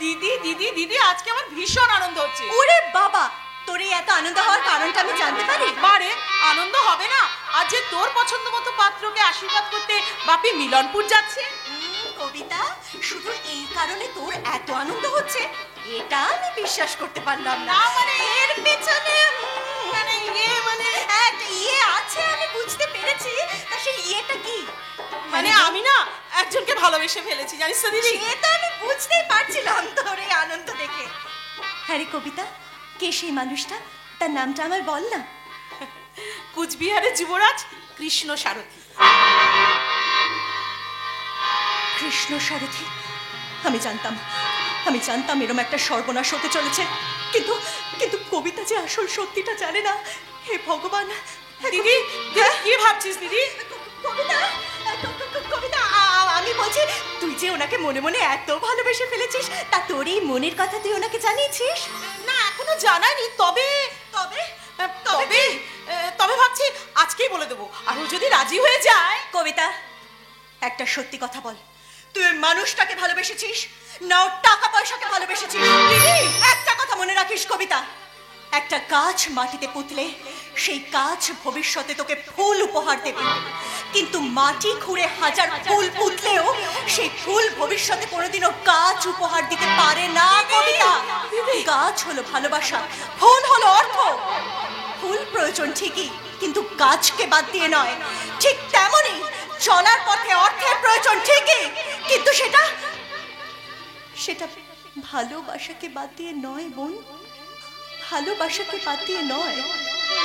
দিদি দিদি দিদি, আজকে আমার ভীষণ আনন্দ হচ্ছে। ওরে বাবা, তোর এই এত আনন্দ হওয়ার কারণটা আমি জানতে পারি? বারে আনন্দ হবে না? আজ যে তোর পছন্দ মতো পাত্রকে আশীর্বাদ করতে বাপি মিলনপুর যাচ্ছে। কবিতা, শুধু এই কারণে তোর এত আনন্দ হচ্ছে এটা আমি বিশ্বাস করতে পারলাম না। মানে এর পেছনে মানে একটা ইয়ে আছে, আমি বুঝতে পেরেছি। তা সেই ইয়েটা কি? মানে আমি না একজনকে ভালোবেসে ফেলেছি, জানিস তো দিদি। এটা আমি বুঝতেই পারছিলাম তোর এই আনন্দ দেখে। হ্যাঁ রে কবিতা, কে সেই মানুষটা? তার নামটা আমার বল না। কুচবিহারের যুবরাজ কৃষ্ণ সারথী। কৃষ্ণ সারথী? আমি জানতাম এরম একটা সর্বনাশ হতে চলেছে, কিন্তু কিন্তু কবিতা যে আসল সত্যিটা জানে না। হে ভগবান! দিদি কি ভাবছিস দিদি? কবিতা, কবিতা, আমি বলছি, তুই যে ওনাকে মনে মনে এত ভালোবেসে ফেলেছিস, তা তোর এই মনের কথা তুই ওনাকে জানিয়েছিস? না, এখনো জানাইনি। তবে তবে তবে তবে ভাবছি আজকেই বলে দেবো, আর ও যদি রাজি হয়ে যায়। কবিতা, একটা সত্যি কথা বল, তুই ওই মানুষটাকে ভালোবেসেছিস না ওর টাকা পয়সাকে ভালোবেসেছিস? একটা কথা মনে রাখিস কবিতা, একটা গাছ মাটিতে পুঁতলে সেই গাছ ভবিষ্যতে তোকে ফুল উপহার দেবে, কিন্তু মাটি খুঁড়ে হাজার ফুল পুঁতলেও সেই ফুল ভবিষ্যতে কোনোদিনও গাছ উপহার দিতে পারে না কবিতা। গাছ হলো ভালোবাসা, ফুল হলো অর্থ। ফুল প্রয়োজন ঠিকই, কিন্তু গাছকে বাদ দিয়ে নয়। ঠিক তেমনই চলার পথে অর্থের প্রয়োজন ঠিকই, কিন্তু সেটা ভালোবাসাকে বাদ দিয়ে নয় বোন, ভালোবাসাকে বাদ দিয়ে নয়।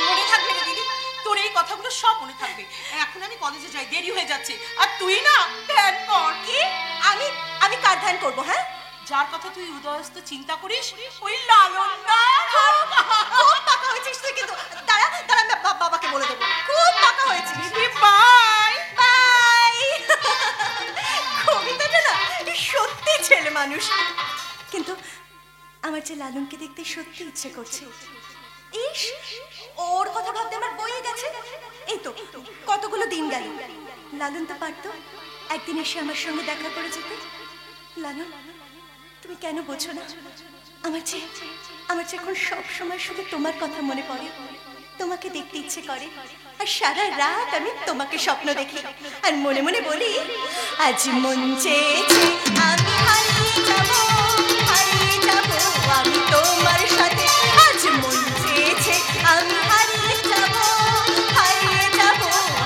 মনে থাকবে না দিদি, তোর এই কথাগুলো সব মনে থাকবে। এখন আমি কলেজে যাই, দেরি হয়ে যাচ্ছে। আর তুই না ধ্যান কর। কি? আমি কার ধ্যান করবো? হ্যাঁ, যার কথা তুই উদয়স্ত চিন্তা করিস, ওই লালন দা। খুব পাকা হয়েছিস তুই, কিন্তু দাঁড়া আমি বাবাকে বলে দেবো। খুব পাকা হয়েছিস। Bye bye. কবিতাটা না সত্যি ছেলে মানুষ, কিন্তু আমার যে লালনকে দেখতে সত্যি ইচ্ছে করছে। ইস, ওর কথা ভাবতে আমার বইয়ে গেছে। এই তো কতগুলো দিন গেল, লালন তো পারতো একদিন এসে আমার সঙ্গে দেখা করে যেতে। লালন, তুমি কেন বোঝো না? আমার যে এখন সব সময় শুধু তোমার কথা মনে পড়ে, তোমাকে দেখতে ইচ্ছে করে, আর সারা রাত আমি তোমাকে স্বপ্ন দেখি, আর মনে মনে বলি আজ মন চেয়েছে আমি হারিয়ে যাব আমি তোমার সাথে। আজ মন চেয়েছে আমি হারিয়ে যাব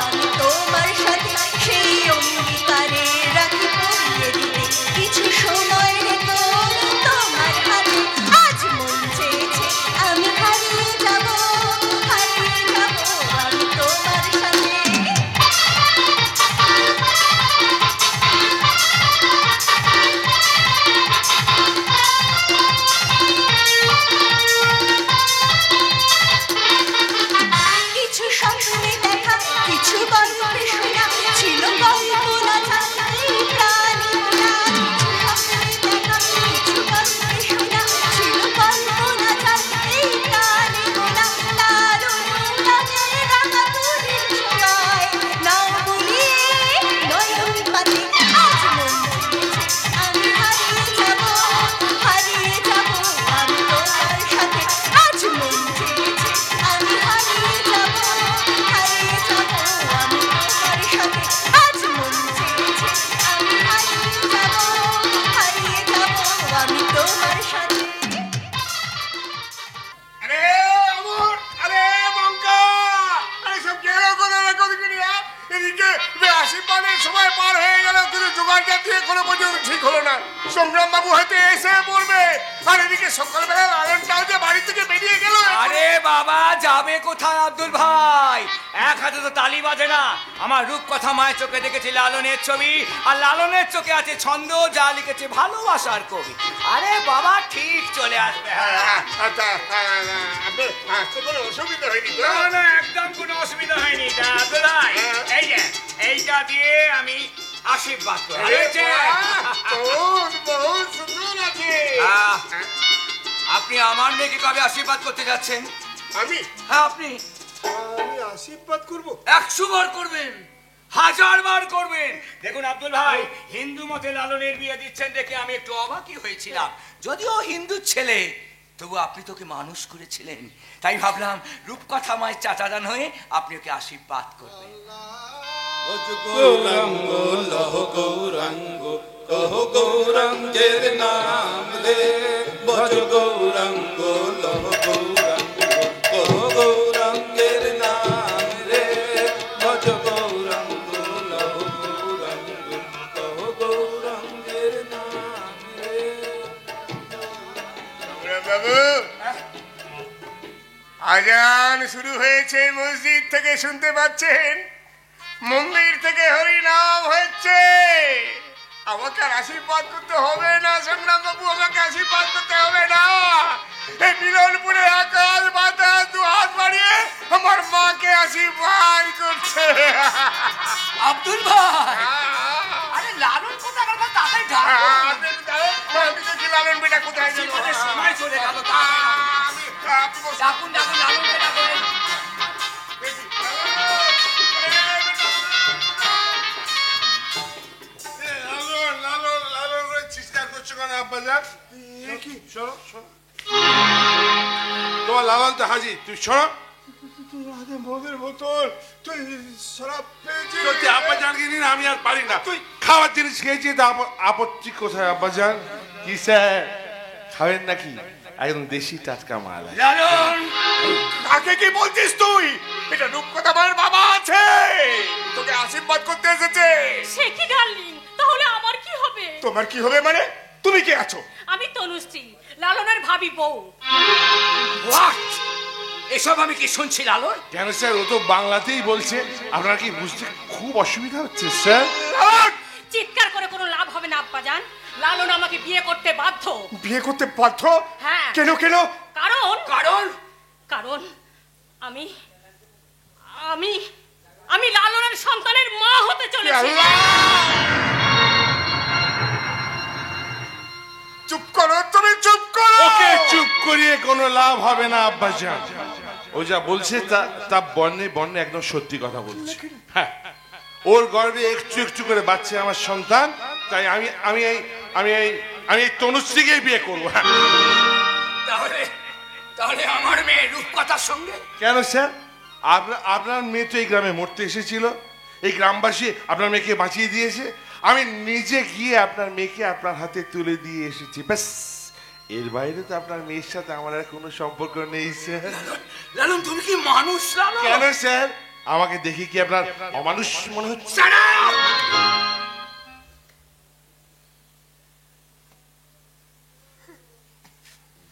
আমি তোমার সাথে। সেই অঙ্গীকারে রাখি পরিয়ে দিতে কিছু সময় রেখো তোমার হাতে। আজ মন চেয়েছে আমি হারিয়ে যাব আমি তোমার সাথে। কিছু স্বপ্নে দেখা, কিছু গল্পে শোনা, ছিল কল্পনা ছাড়াই প্রাণী মোরা। কিছু স্বপ্নে দেখা, কিছু গল্পে শোনা, ছিল কল্পনা ছাড়াই প্রাণী মোরা। লালন রাগের রাঙা তুলির ছোঁয়ায় নাও বলিয়ে নয়ন পাতে। আজ মন চেয়েছে আমি হারিয়ে যাব আমি তোমার সাথে। আজ মন চেয়েছে আমি হারিয়ে যাব আমি তোমার সাথে। আজ মন চেয়েছে আমি হারিয়ে যাব আমি তোমার সাথে। আরে অমর, আরে মঙ্কা, আরে সব গেলো কোথায় কদিকে নিয়ে? এদিকে আশীর্বাদের সময় পার হয়ে গেল, কিন্তু জোগাড় জাতীয় কোনো পর্যন্ত ঠিক হলো না। সংগ্রাম বাবু হয়তো এসে পড়বে, আর এদিকে সকালবেলা লালনটাও যে বাড়ি থেকে বেরিয়ে গেল। আরে বাবা, যাবে কোথায় আব্দুল ভাই? এক হাতে তো তালি বাজে না। আমার রূপকথা মায়ের চোখে দেখেছি লালনের ছবি, আর লালনের চোখে আছে ছন্দ, যা লিখেছে ভালোবাসার কবি। আরে বাবা ঠিক চলে আসবে। কোনো অসুবিধা হয়নি? না না, একদম কোনো অসুবিধা হয়নি। আব্দুল ভাই, এই যে এইটা দিয়ে আমি আশীর্বাদ করি। বহুত সুন্দর আছে। আপনি আমার মেয়েকে কবে আশীর্বাদ করতে যাচ্ছেন? আমি? হ্যাঁ আপনি। আমি আশীর্বাদ করবো? 100 বার করবেন। হাত হাজারবার করবেন। দেখুন আব্দুল ভাই, হিন্দু মতে লালনের বিয়ে দিচ্ছেন দেখে আমি একটু অবাকই হয়েছিলাম। যদিও হিন্দু ছেলে, তবু আপনি তোকে মানুষ করেছিলেন, তাই ভাবলাম রূপকথা মায়ের চাচাজান হয়ে আপনি ওকে আশীর্বাদ করবেন। গৌরাঙ্গ লহ গৌরাঙ্গ কহ গৌরাঙ্গের নাম রে, ভজ গৌরাঙ্গ লহ গৌরাঙ্গ কহ গৌরাঙ্গের নাম রে, ভজ গৌরাঙ্গ লহ গৌরাঙ্গ কহ গৌরাঙ্গের নাম রে। বাবু, আজান শুরু হয়েছে, মসজিদ থেকে শুনতে পাচ্ছেন, মন্দির থেকে হরি নাম হচ্ছে। আমাকে আর আশীর্বাদ করতে হবে না সংগ্রাম বাবু, আমাকে আশীর্বাদ করতে হবে না। এই মিলনপুরে আকাশ বাতাস দু হাত বাড়িয়ে আমার মাকে আশীর্বাদ করছে। আব্দুল ভাই, আরে লালন কোথায় গেল? তাড়াতাড়ি আমি দেখি লালন বেটা কোথায় গেল। সময় চলে গেল। ডাকুন ডাকুন লালনকে ডাকুন। তোমার লালন তো হাজির, তুই শোনো। মদের বোতল, তুই শরাব পেয়েছিস? সত্যি আব্বাজান কি দিন আমি আর পারি না। তুই খাওয়ার জিনিস খেয়েছি, আপত্তি কোথায় আব্বাজান? কি স্যার খাবেন নাকি? একদম দেশি টাটকা মাল। লালন, কাকে কি বলছিস তুই? এটা রূপকথা মায়ের বাবা আছে, তোকে আশীর্বাদ করতে এসেছে। সে কি ডার্লিং, তাহলে আমার কি হবে? তোমার কি হবে মানে? তুমি কে আছো? আমি তনুশ্রী, লালনের ভাবি বউ। হোয়াট? এসব আমি কি শুনছি লালন? কেন স্যার, ও তো বাংলাতেই বলছে, আপনার কি বুঝতে খুব অসুবিধা হচ্ছে স্যার? চিৎকার করে কোনো লাভ হবে না আব্বাজান, লালন আমাকে বিয়ে করতে বাধ্য। বিয়ে করতে বাধ্য? হ্যাঁ। কেন কেন? কারণ কারণ কারণ আমি আমি আমি লালনের সন্তানের মা হতে চলেছি। চুপ করো, তুমি চুপ করো। ওকে চুপ করিয়ে কোনো লাভ হবে না আব্বাজান। ও যা বলছে তা বর্ণে বর্ণে একদম সত্যি কথা বলছে। হ্যাঁ, ওর গর্বে একটু একটু করে বাচ্চা আমার সন্তান, তাই আমি আমি এই আমি এই আমি এই তনুশ্রীকেই বিয়ে করবো। হ্যাঁ। তাহলে তাহলে আমার মেয়ে রূপকথার সঙ্গে? কেন স্যার, আপনার মেয়ে তো এই গ্রামে মরতে এসেছিল, এই গ্রামবাসী আপনার মেয়েকে বাঁচিয়ে দিয়েছে, আমি নিজে গিয়ে আপনার মেয়েকে আপনার হাতে তুলে দিয়ে এসেছি, ব্যাস। এর বাইরে তো আপনার মেয়ের সাথে আমার আর কোনো সম্পর্ক নেই স্যার। লালন, তুমি কি মানুষ লালন? কেন স্যার, আমাকে দেখে কি আপনার অমানুষ মনে হচ্ছে? Shut up!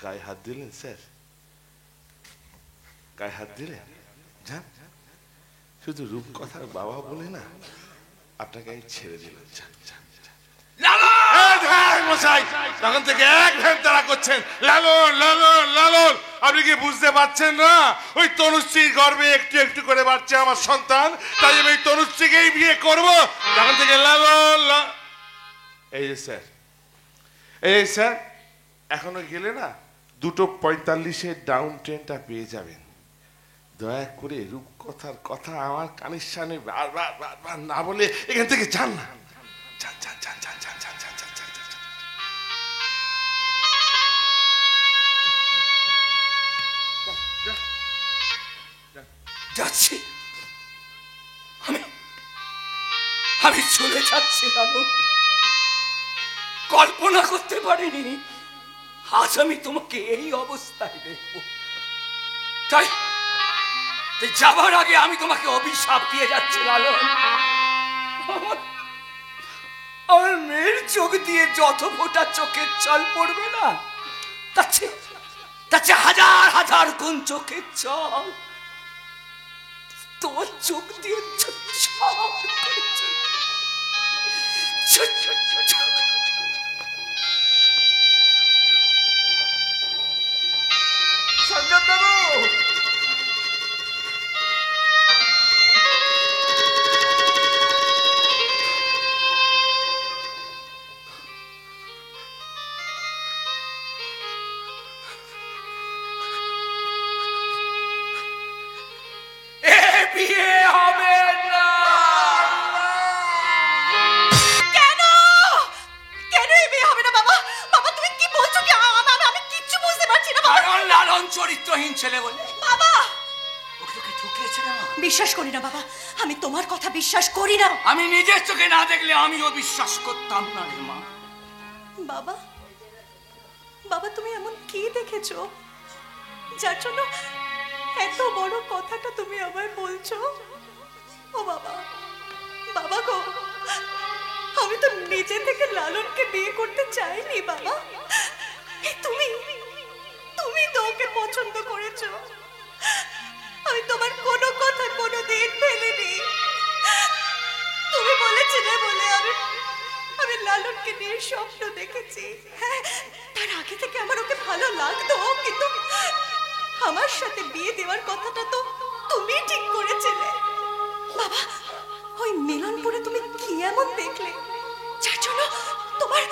গায়ে হাত দিলেন স্যার, গায়ে হাত দিলেন? যান, শুধু রূপকথার বাবা বলে না, আপনাকে আমি ছেড়ে দিলাম। যান যান। মশাই তখন থেকে এক ভ্যান তারা করছেন, লালন লালন লালন। আপনি কি বুঝতে পারছেন না? ওই তনুশ্রীর গর্বে একটু একটু করে বাড়ছে আমার সন্তান, তাই আমি ওই তনুশ্রীকেই বিয়ে করবো। তখন থেকে লালন। এই যে স্যার, এই স্যার, এখনো গেলে না 2:45 ডাউন ট্রেনটা পেয়ে যাবেন। দয়া করে রূপকথার কথা আমার কানের সামনে বারবার বারবার না বলে এখান থেকে যান না। যান যান যান যান যান যান যান যান যান যান। যাচ্ছি, আমি চলে যাচ্ছি লালন। কল্পনা করতে পারিনি আজ আমি তোমাকে এই অবস্থায় দেখব। তাই যাবার আগে আমি তোমাকে অভিশাপ দিয়ে যাচ্ছি লালন। আমার মেয়ের চোখ দিয়ে যত ফোঁটা চোখের জল পড়বে না, তার চেয়ে হাজার হাজার গুণ চোখের জল তোমার চোখ দিয়ে বিয়ে হবে না। ছেলে বলে? বাবা, ওকে তোকে ঠকিয়েছে রে মা। বিশ্বাস করি না বাবা, আমি তোমার কথা বিশ্বাস করি না। আমি নিজের চোখে না দেখলে আমিও বিশ্বাস করতাম না রে মা। বাবা, বাবা তুমি এমন কি দেখেছো যার জন্য এত বড় কথাটা তুমি আমায় বলছো? ও বাবা, বাবা গো, আমি তো নিজে থেকে লালনকে বিয়ে করতে চাইনি বাবা। তুমি তুমি তো ওকে পছন্দ করেছো। আমি তোমার কোনো কথা কোনোদিন ফেলিনি। তুমি বলেছিলে বলে আমি লালনকে নিয়ে স্বপ্ন দেখেছি। হ্যাঁ, তার আগে থেকে আমার ওকে ভালো লাগতো, কিন্তু আমার সাথে বিয়ে দেওয়ার কথাটা তো তুমি ঠিক করেছিলে বাবা। ওই মিলনপুরে তুমি কি এমন দেখলে যার জন্য তোমার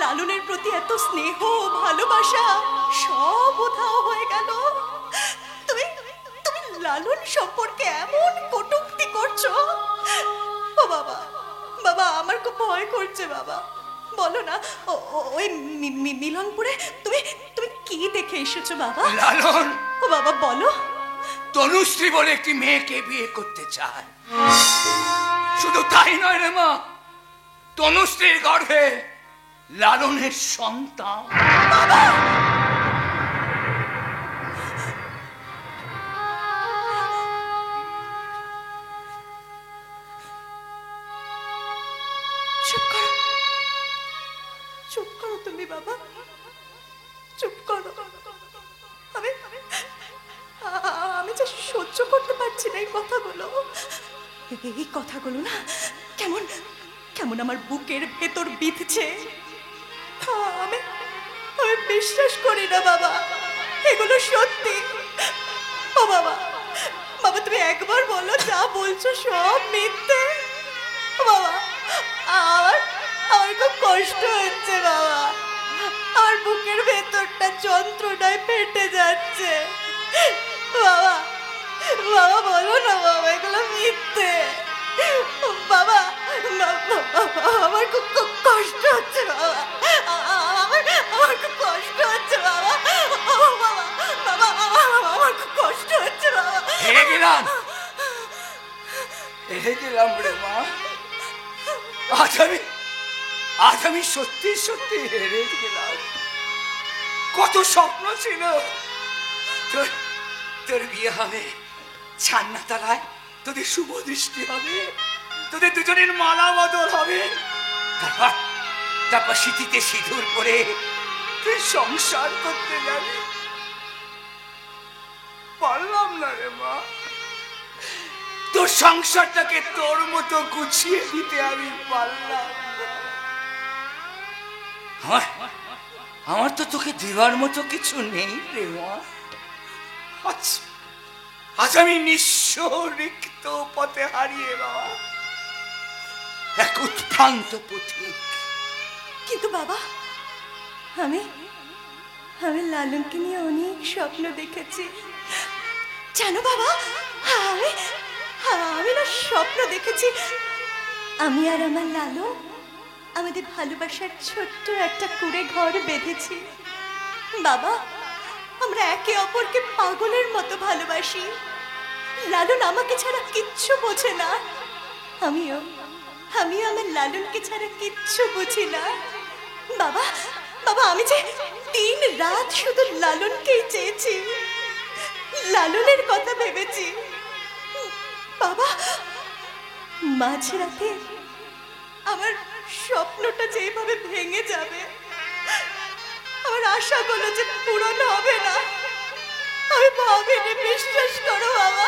লালনের প্রতি এত স্নেহ ভালোবাসা সব উধাও হয়ে গেল? তুমি তুমি লালন সম্পর্কে এমন কটূক্তি করছো? ও বাবা, বাবা আমার খুব ভয় করছে বাবা। বলো না, ওই মিলনপুরে তুমি তুমি কি দেখে এসেছো বাবা? লালন, ও বাবা বলো। তনুশ্রী বলে একটি মেয়েকে বিয়ে করতে চায়। শুধু তাই নয় রে মা, তনুশ্রীর গর্ভে লালনের সন্তান। চুপ করো, চুপ করো তুমি বাবা, চুপ করো। আমি যে সহ্য করতে পারছি না এই কথাগুলো। এই কথাগুলো না কেমন কেমন আমার বুকের ভেতর বিঁধছে। আমি আমি বিশ্বাস করি না বাবা, এগুলো সত্যি। ও বাবা, বাবা তুমি একবার বলো যা বলছো সব মিথ্যে। বাবা, আমার আমার খুব কষ্ট হচ্ছে বাবা, আমার বুকের ভেতরটা যন্ত্রণায় ফেটে যাচ্ছে। বাবা, বাবা বলো না বাবা এগুলো মিথ্যে। বাবা, আমার খুব কষ্ট হচ্ছে বাবা, আমার খুব কষ্ট হচ্ছে বাবা। বাবা, বাবা আমার খুব কষ্ট হচ্ছে বাবা। হেরে গেলাম, হেরে গেলাম রে মা। আজ আমি সত্যি সত্যি হেরে গেলাম। কত স্বপ্ন ছিল, তোর বিয়ে হবে, ছান্নাতলায় তোদের শুভ দৃষ্টি হবে, তোদের দুজনের মালা বদল হবে, তারপর স্মৃতিতে সিঁদুর পরে তুই সংসার করতে যাবি। পারলাম না রে মা, তোর সংসারটাকে তোর মতো গুছিয়ে দিতে আমি পারলাম না। আমার তো তোকে দেওয়ার মতো কিছু নেই রে মা। আজ আমি নিঃস্ব রিক্ত পথে হারিয়ে বাবা, এক উৎভ্রান্ত পথিক। কিন্তু বাবা, আমি আমি লালনকে নিয়ে অনেক স্বপ্ন দেখেছি জানো বাবা। আমি আমি না স্বপ্ন দেখেছি আমি আর আমার লালন আমাদের ভালোবাসার ছোট্ট একটা কুঁড়ে ঘর বেঁধেছি বাবা। আমরা একে অপরকে পাগলের মতো ভালোবাসি। লালন আমাকে ছাড়া কিচ্ছু বোঝে না, আমিও আমার লালনকে ছাড়া কিচ্ছু বুঝি না বাবা। বাবা আমি যে 3 রাত শুধু লালনকেই চেয়েছি, লালনের কথা ভেবেছি বাবা। মাঝরাতে আমার স্বপ্নটা যেভাবে ভেঙে যাবে, আমার আশাগুলো যে পূরণ হবে না, আমি ভাবিনি। বিশ্বাস করো বাবা,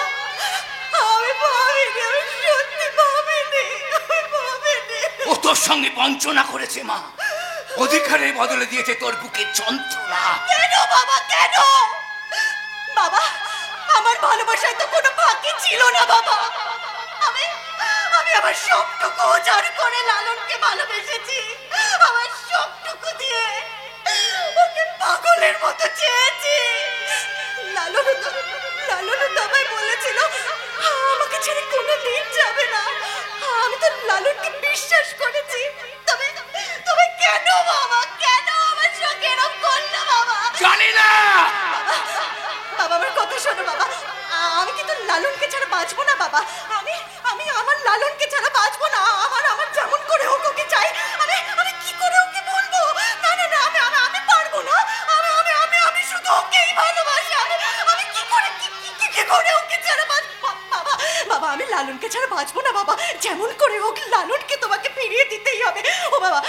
আমি ভাবিনি, আমি সত্যি ভাবিনি, আমি ভাবিনি। ও তোর সঙ্গে বঞ্চনা করেছে মা, অধিকারের বদলে দিয়েছে তোর বুকের যন্ত্রণা। কেন বাবা, কেন বাবা? আমার ভালোবাসায় তো কোনো ফাঁকি ছিল না বাবা। আমি আমি আমার সবটুকু উজাড় করে লালনকে ভালোবেসেছি, আমার সবটুকু দিয়ে ওকে পাগলের মতো চেয়েছি। লালন তো আমায় বলেছিল আমাকে ছেড়ে কোনোদিন যাবে না। আমি তো লালনকে বিশ্বাস করেছি। তবে তবে কেন বাবা, কেন আমার সঙ্গে এরকম করলে বাবা? জানি না বাবা, বাবা আমার শোনো বাবা, আমি কিন্তু লালনকে ছাড়া বাঁচবো না বাবা। আমি আমি আমার লালনকে ছাড়া বাঁচবো না। আমার যেমন করে হোক ওকে চাই। আমি কি করে ওকে বলবো? না না না, আমি পারবো না। আমি শুধু ওকেই ভালোবাসি। আমি কি করে ওকে ছাড়া বাঁচবো? বাবা, আমি লালনকে ছাড়া বাঁচবো না বাবা। যেমন করে হোক লালনকে তোমাকে ফিরিয়ে দিতেই হবে। ও বাবা,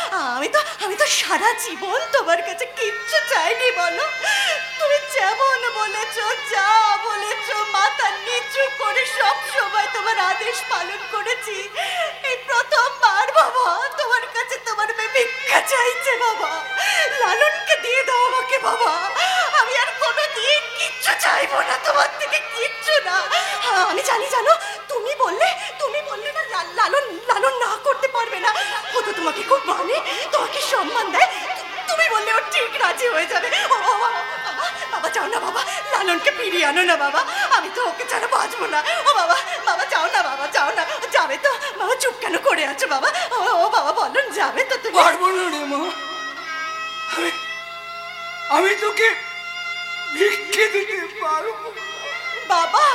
আমি তো সারা জীবন তোমার কাছে কিচ্ছু চাইনি বলো। তুমি যেমন বলেছো, যা বলেছো, মাথা নিচু করে সব সময় তোমার আদেশ পালন করেছি। এই প্রথমবার বাবা তোমার কাছে তোমার মেয়ে ভিক্ষা চাইছে বাবা। লালনকে দিয়ে দাও আমাকে বাবা। আমি আর কোনোদিন কিচ্ছু চাইবো না তোমার থেকে, কিচ্ছু না। আমি জানি, জানো তুমি বললে না লালন না করতে পারবে না। ও তো তোমাকে খুব মানে, তোমাকে সম্মান দেয়। তুমি বললে ও ঠিক রাজি হয়ে যাবে। ও বাবা যাও না বাবা, লালনকে ফিরিয়ে আনো না বাবা। আমি তো ওকে ছাড়া বাঁচবো না। ও বাবা যাও না বাবা, যাও না। যাবে তো বাবা? চুপ কেন করে আছো বাবা? ও বাবা বলো, যাবে তো তুমি? পারবো না রে মা, আমি তোকে ভিক্ষে দিতে পারবো বাবা।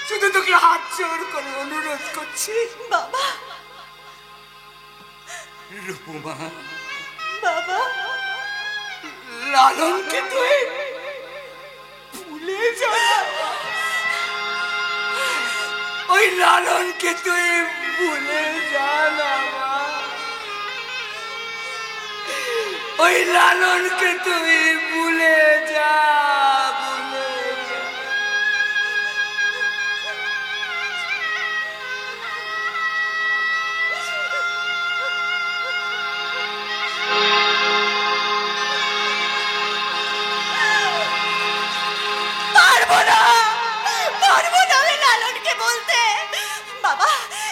শুধু তোকে হাত জোর করে অনুরোধ করছি বাবা, রূপমা, বাবা, লালনকে তুই ভুলে যা না। ওই লালনকে তুই ভুলে যা না মা। ওই লালনকে তুই ভুলে যা, ভুলে যা। পারবো না আমি লালনকে বলতে। বাবা,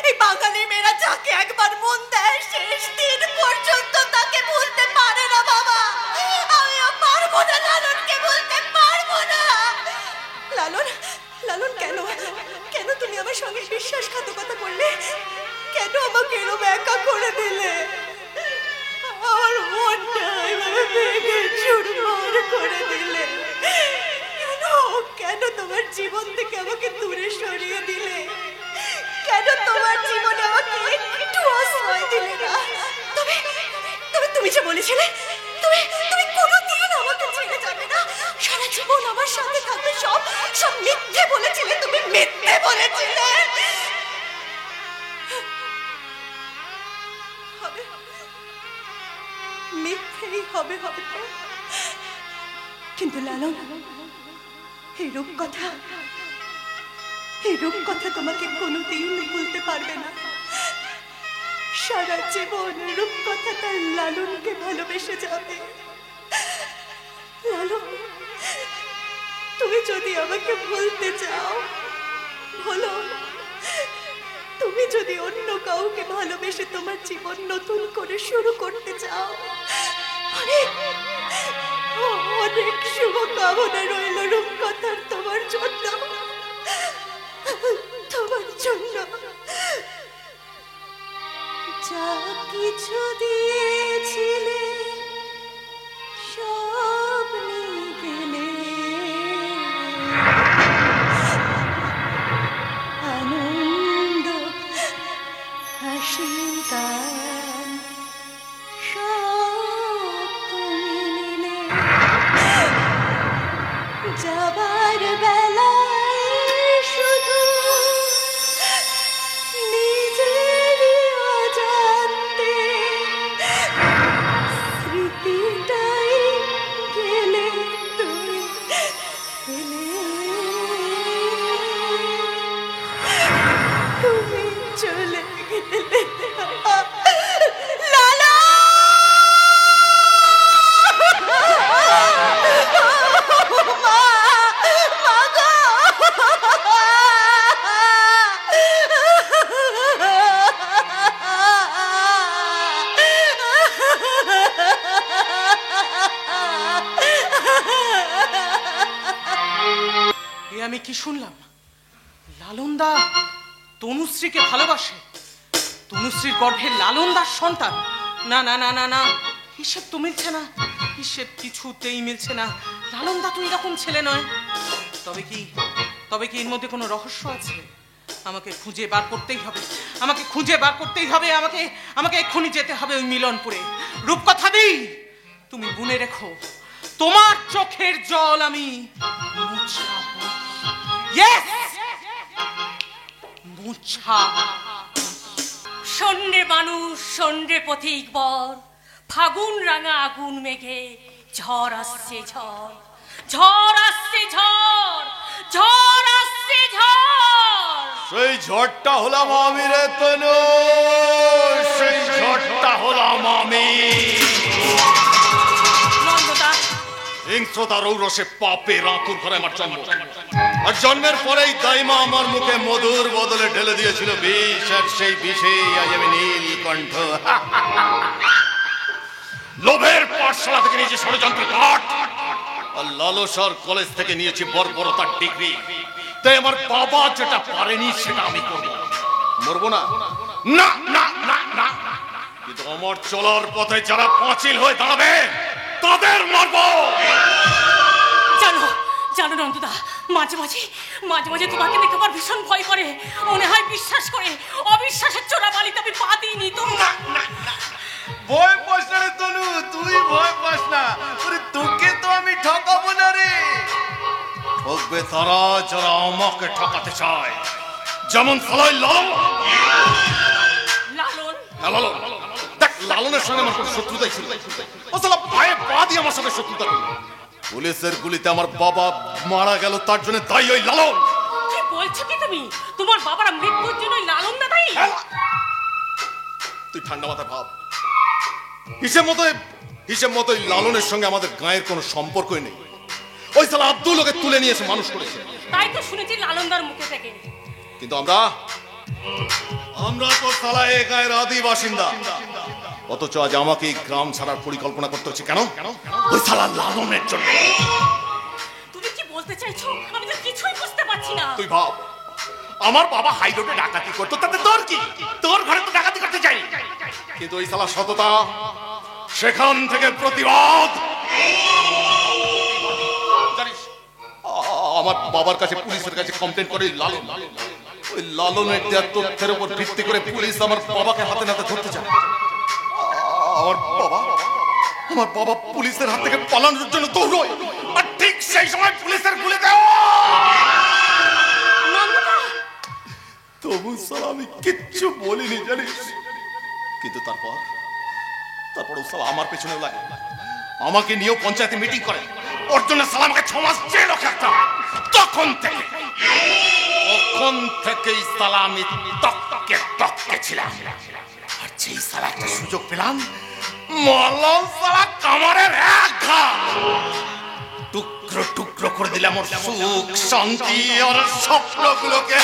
এই বাঙালি মেয়েরা যাকে একবার মন দেয় শেষ দিন পর্যন্ত তাকে ভুলতে পারে না বাবা। আমিও পারবো না, লালনকে বলতে পারবো না। লালন কেন তুমি আমার সঙ্গে বিশ্বাসঘাতকতা করলে? কেন আমাকে এরকম একা করে দিলে? আমার মনটা এভাবে ভেঙে চুরমার করে দিলে কেন? তোমার জীবন থেকে আমাকে দূরে সরিয়ে দিলে? কেন তোমার জীবনে আমাকে একটু আশ্রয় দিলে না? তুমি যে বলেছিলে তুমি কোনোদিন আমাকে ছেড়ে যাবে না, সারা জীবন আমার সাথে থাকবে, সব মিথ্যে বলেছিলে। তুমি মিথ্যে বলেছিলে। মিথ্যেই হবে হয়তো, কিন্তু লালন, এই রূপকথা তোমাকে কোনোদিন ভুলতে পারবে না। সারা জীবন রূপকথা তার লালনকে ভালোবেসে যাবে। লালন, তুমি যদি আমাকে ভুলতে চাও বলো। তুমি যদি অন্য কাউকে ভালোবেসে তোমার জীবন নতুন করে শুরু করতে চাও, অনেক শুভকামনা রইল রূপকথার তোমার জন্য। যা কিছু দিয়েছিলে সব নিয়ে গেলে, আনন্দ হাসি গান সব তুমি নিলে। যাবার বেলায় শুধু নিজেরই অজান্তে স্মৃতিটাই গেলে তুমি চলে গেলে। লালা, আমি কি শুনলাম? লালনদা তনুশ্রীকে ভালোবাসে? তনুশ্রীর গর্ভে লালনদার সন্তান? না না না না না, হিসেব তো মিলছে না, হিসেব কিছুতেই মিলছে না। লালনদা তো এরকম ছেলে নয়। তবে কি এর মধ্যে কোনো রহস্য আছে? আমাকে খুঁজে বার করতেই হবে, আমাকে এক্ষুনি যেতে হবে ওই মিলনপুরে। রূপকথা দি, তুমি গুনে রেখো, তোমার চোখের জল আমি মুছাবো। Yes! মুছাবো। সন্ধ্যে মানুষ, সন্ধ্যে পথিক বর, ফাগুন রাঙা আগুন মেঘে ঝড় আসছে ঝড়, ঝড় আসছে ঝড়, ঝড় আসছে ঝড়। সেই ঝড়টা হলাম আমি রে তনু, সেই ঝড়টা হলাম আমি। নন্দদা, হিংস্রতার ঔরসে পাপে রাতুর করে আমার জন্ম, আর জন্মের পরেই দাইমা আমার মুখে মধুর বদলে ঢেলে দিয়েছিল বিষ, আর সেই বিষেই আজ আমি নীলকণ্ঠ। লোভের পাঠশালা থেকে নিয়েছি ষড়যন্ত্র পাঠ, আর লালসার কলেজ থেকে নিয়েছি বর্বরতার ডিগ্রি। তাই আমার বাবা যেটা পারেনি সেটা আমি করব। মরবো না, না না না না, কিন্তু আমার চলার পথে যারা পাঁচিল হয়ে দাঁড়াবে তাদের মারবো। জানো নন্দদা, মাঝে মাঝে তোমাকে দেখে আমার ভীষণ ভয় করে, মনে হয় বিশ্বাস করে অবিশ্বাসের চোরা বালিতে আমি পা দিইনি তো। ভয় পাস না রে তনু, তুই ভয় পাস না, তোকে তো আমি ঠকাবো না রে। ঠকবে তারা যারা আমাকে ঠকাতে চায়, যেমন সালাই লালন। লালন, দেখ, লালনের সঙ্গে আমার কোনো শত্রুতাই ছিল, ও সালা পায়ে পা দিয়ে আমার সাথে শত্রুতা করল। পুলিশের গুলিতে আমার বাবা মারা গেল, তার জন্য দায়ী ওই লালন। কি বলছো কি তুমি? তোমার বাবার মৃত্যুর জন্য লালন না দায়ী? তুই ঠান্ডা মাথায় ভাব, হিসেব মতো লালনের সঙ্গে আমাদের গায়ের কোনো সম্পর্কই নেই। ওই সালা আব্দুল ওকে তুলে নিয়ে এসে মানুষ করেছে। তাই তো শুনেছি লালনদার মুখে থেকে। কিন্তু আমরা তো সালা এ গায়ের আদি বাসিন্দা, অথচ আজ আমাকে এই গ্রাম ছাড়ার পরিকল্পনা করতে হচ্ছে কেন? ওই সালা লালনের জন্য। তুমি কি বলতে চাইছো? আমি তো কিছুই বুঝতে পারছি না। তুই ভাব, আমার বাবা হাই রোডে ডাকাতি করতো, তাতে তোর কি? তোর ঘরে তো ডাকাতি করতে চাই, কিন্তু ওই সালা সততা, সেখান থেকে প্রতিবাদ। জানিস, আমার বাবার কাছে পুলিশের কাছে কমপ্লেন করে লালন, ওই লালনের দেওয়া তথ্যের উপর ভিত্তি করে পুলিশ আমার বাবাকে হাতে নাতে ধরতে চায়। আমার বাবা পুলিশের হাত থেকে পালানোর জন্য দৌড়য়, আর ঠিক সেই সময় পুলিশের গুলিতে তবু সালা আমি কিচ্ছু বলিনি জানিস। কিন্তু তারপর ও সালা আমার পেছনেও লাগে, আমাকে নিয়েও পঞ্চায়েতে মিটিং করে, ওর জন্য সালা আমাকে 6 মাস জেলও খাটতাম। তখন থেকেই সালা আমি তককে ছিলাম, আর যেই সালা একটা সুযোগ পেলাম, মরলাম সালা কামারের এক ঘাট, টুকরো টুকরো করে দিলাম ওর সুখ শান্তি আর স্বপ্নগুলোকে।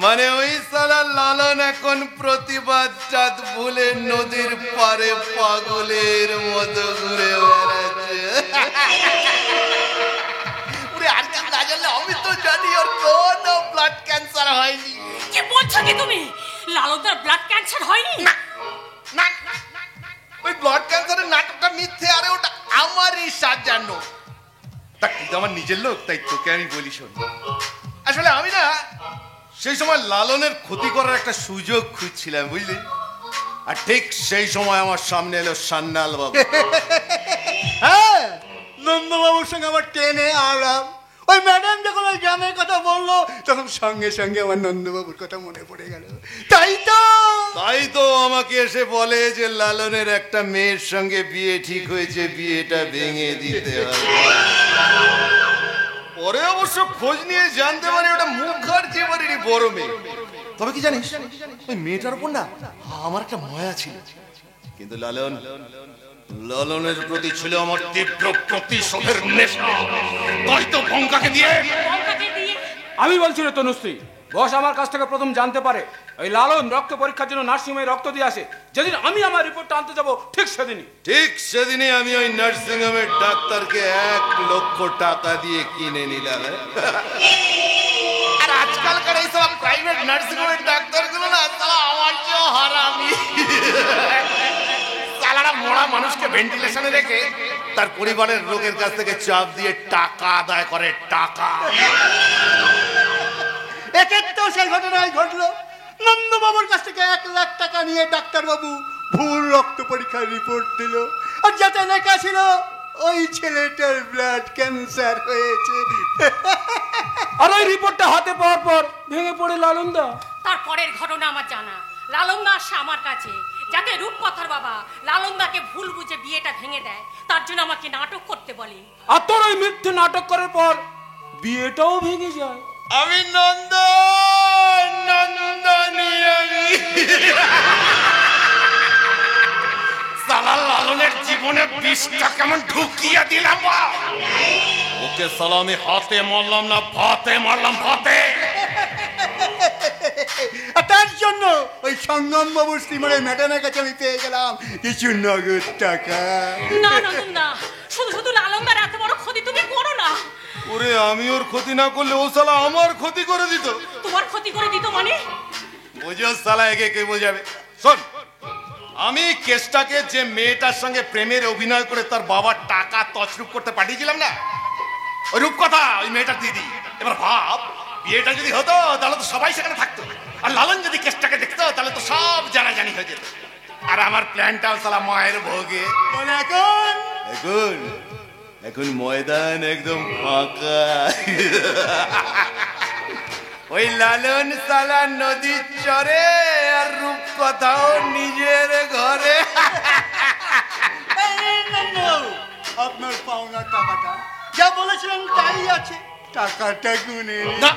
মানে ওই সালা লালন এখন প্রতিবাদ চাঁদ ভুলে নদীর পারে পাগলের মতো ঘুরে বেড়াচ্ছে। আর কি না জানলে আমি তো জানি ওর কোনো ব্লাড ক্যান্সার হয়নি। কি বলছো কি তুমি? লালনদার ব্লাড ক্যান্সার হয়নি? না, ওই ব্লাড ক্যান্সারের নাটকটা মিথ্যে, আরে ওটা আমারই সাজানো। তুই আমার নিজের লোক, তাই তোকে আমি বলি শোন। আসলে আমি না সেই সময় লালনের ক্ষতি করার একটা সুযোগ খুঁজছিলাম, বুঝলি? আর ঠিক সেই সময় আমার সামনে এলো সান্নাল বাবু। হ্যাঁ, নন্দবাবুর সঙ্গে আমার ট্রেনে আলাম। ওই ম্যাডাম যখন ওই গ্রামের কথা বললো, তখন সঙ্গে সঙ্গে আমার নন্দবাবুর কথা মনে পড়ে গেল। তাই তো আমাকে এসে বলে যে লালনের একটা মেয়ের সঙ্গে বিয়ে ঠিক হয়েছে, বিয়েটা ভেঙে দিতে হবে। পরে অবশ্য খোঁজ নিয়ে জানতে পারি ওটা মুখার্জি বাড়িরই বড় মেয়ে। তবে কি জানিস, ওই মেয়েটার উপর না আমার একটা মায়া ছিল। কিন্তু লালনের প্রতি ছিল আমার তীব্র প্রতিশোধের নেশা। তাই তো ভঙ্কাকে দিয়ে আমি বলছি রে তনুশ্রী, বস আমার কাছ থেকে প্রথম জানতে পারে ওই লালন রক্ত পরীক্ষার জন্য নার্সিংহোমে রক্ত দিয়ে আসে। যেদিন আমি আমার রিপোর্টটা আনতে যাবো ঠিক সেদিনই আমি ওই নার্সিংহোমের ডাক্তারকে 1 লক্ষ টাকা দিয়ে কিনে নিলাম। আর আজকালকার এই সব প্রাইভেট নার্সিংহোমের ডাক্তারগুলো না সালা আমার চেয়ে হারামি। সালা মরা মানুষকে ভেন্টিলেশনে রেখে তার পরিবারের লোকের কাছ থেকে চাপ দিয়ে টাকা আদায় করে, টাকা। এক্ষেত্রেও সেই ঘটনাই ঘটলো। নন্দবাবুর কাছ থেকে 1 লাখ টাকা নিয়ে ডাক্তারবাবু ভুল রক্ত পরীক্ষার রিপোর্ট দিল, আর যাতে লেখা ছিল ওই ছেলেটার ব্লাড ক্যান্সার হয়েছে। আর ওই রিপোর্টটা হাতে পাওয়ার পর ভেঙে পড়ে লালনদা। তারপরের ঘটনা আমার জানা। লালনদা আসে আমার কাছে যাতে রূপকথার বাবা লালনদাকে ভুল বুঝে বিয়েটা ভেঙে দেয়, তার জন্য আমাকে নাটক করতে বলে। আর তোর ওই মিথ্যে নাটক করার পর বিয়েটাও ভেঙে যায়। আমি সালা লালনের জীবনে বিষটা কেমন ঢুকিয়ে দিলাম। ওকে সালামি হাতে মারলাম না, ভাতে মারলাম, ভাতে। আর তার জন্য ওই সঙ্গম বাবুর শ্রীমনের ম্যাডামের কাছে আমি পেয়ে গেলাম কিছু নগদ টাকা। না না, শুধু শুধু লালনদার এত বড় ক্ষতি তুমি করো না। ওরে আমি ওর ক্ষতি না করলে ও সালা আমার ক্ষতি করে দিত। তোমার ক্ষতি করে দিত মানে? বুঝো সালা, একে কে বোঝাবে? শোন, আমি কেসটাকে যে মেয়েটার সঙ্গে প্রেমের অভিনয় করে তার বাবার টাকা তছরূপ করতে পাঠিয়েছিলাম না, ওই রূপকথা, ওই মেয়েটার দিদি। এবার ভাব, বিয়েটা যদি হতো তাহলে তো সবাই সেখানে থাকতো, আর লালন যদি কেসটাকে দেখতো তাহলে তো সব জানাজানি হয়ে যেত। আর আমার প্ল্যানটাও সালা মায়ের ভোগে। এখন এখন ময়দান একদম ফাঁকা। ওই লালন সালা নদীর চরে, আর রূপকথাও নিজের ঘরে। আপনার পাওনা টাকাটা যা বলেছিলেন তাই আছে, টাকাটা গুনে না,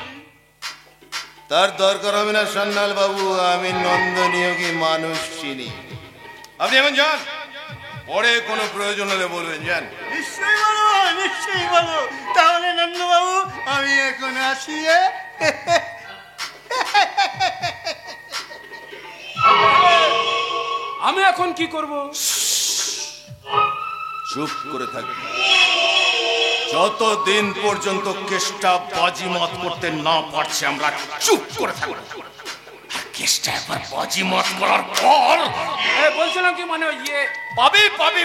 তার দরকার হবে না সান্যাল বাবু, আমি নন্দনীয়কে মানুষ চিনি। আপনি এখন যান, পরে কোনো প্রয়োজন হলে বলবেন। যান। নিশ্চয়ই বলো, নিশ্চয়ই বলো। তাহলে নন্দবাবু আমি এখন আসি। আমি এখন কি করব? চুপ করে থাকবে, যতদিন পর্যন্ত কেসটা বাজিমাত করতে না পারছে আমরা চুপ করে থাকবো। কেসটা একবার বাজিমাত করার পর বলছিলাম কি মানে পাবি।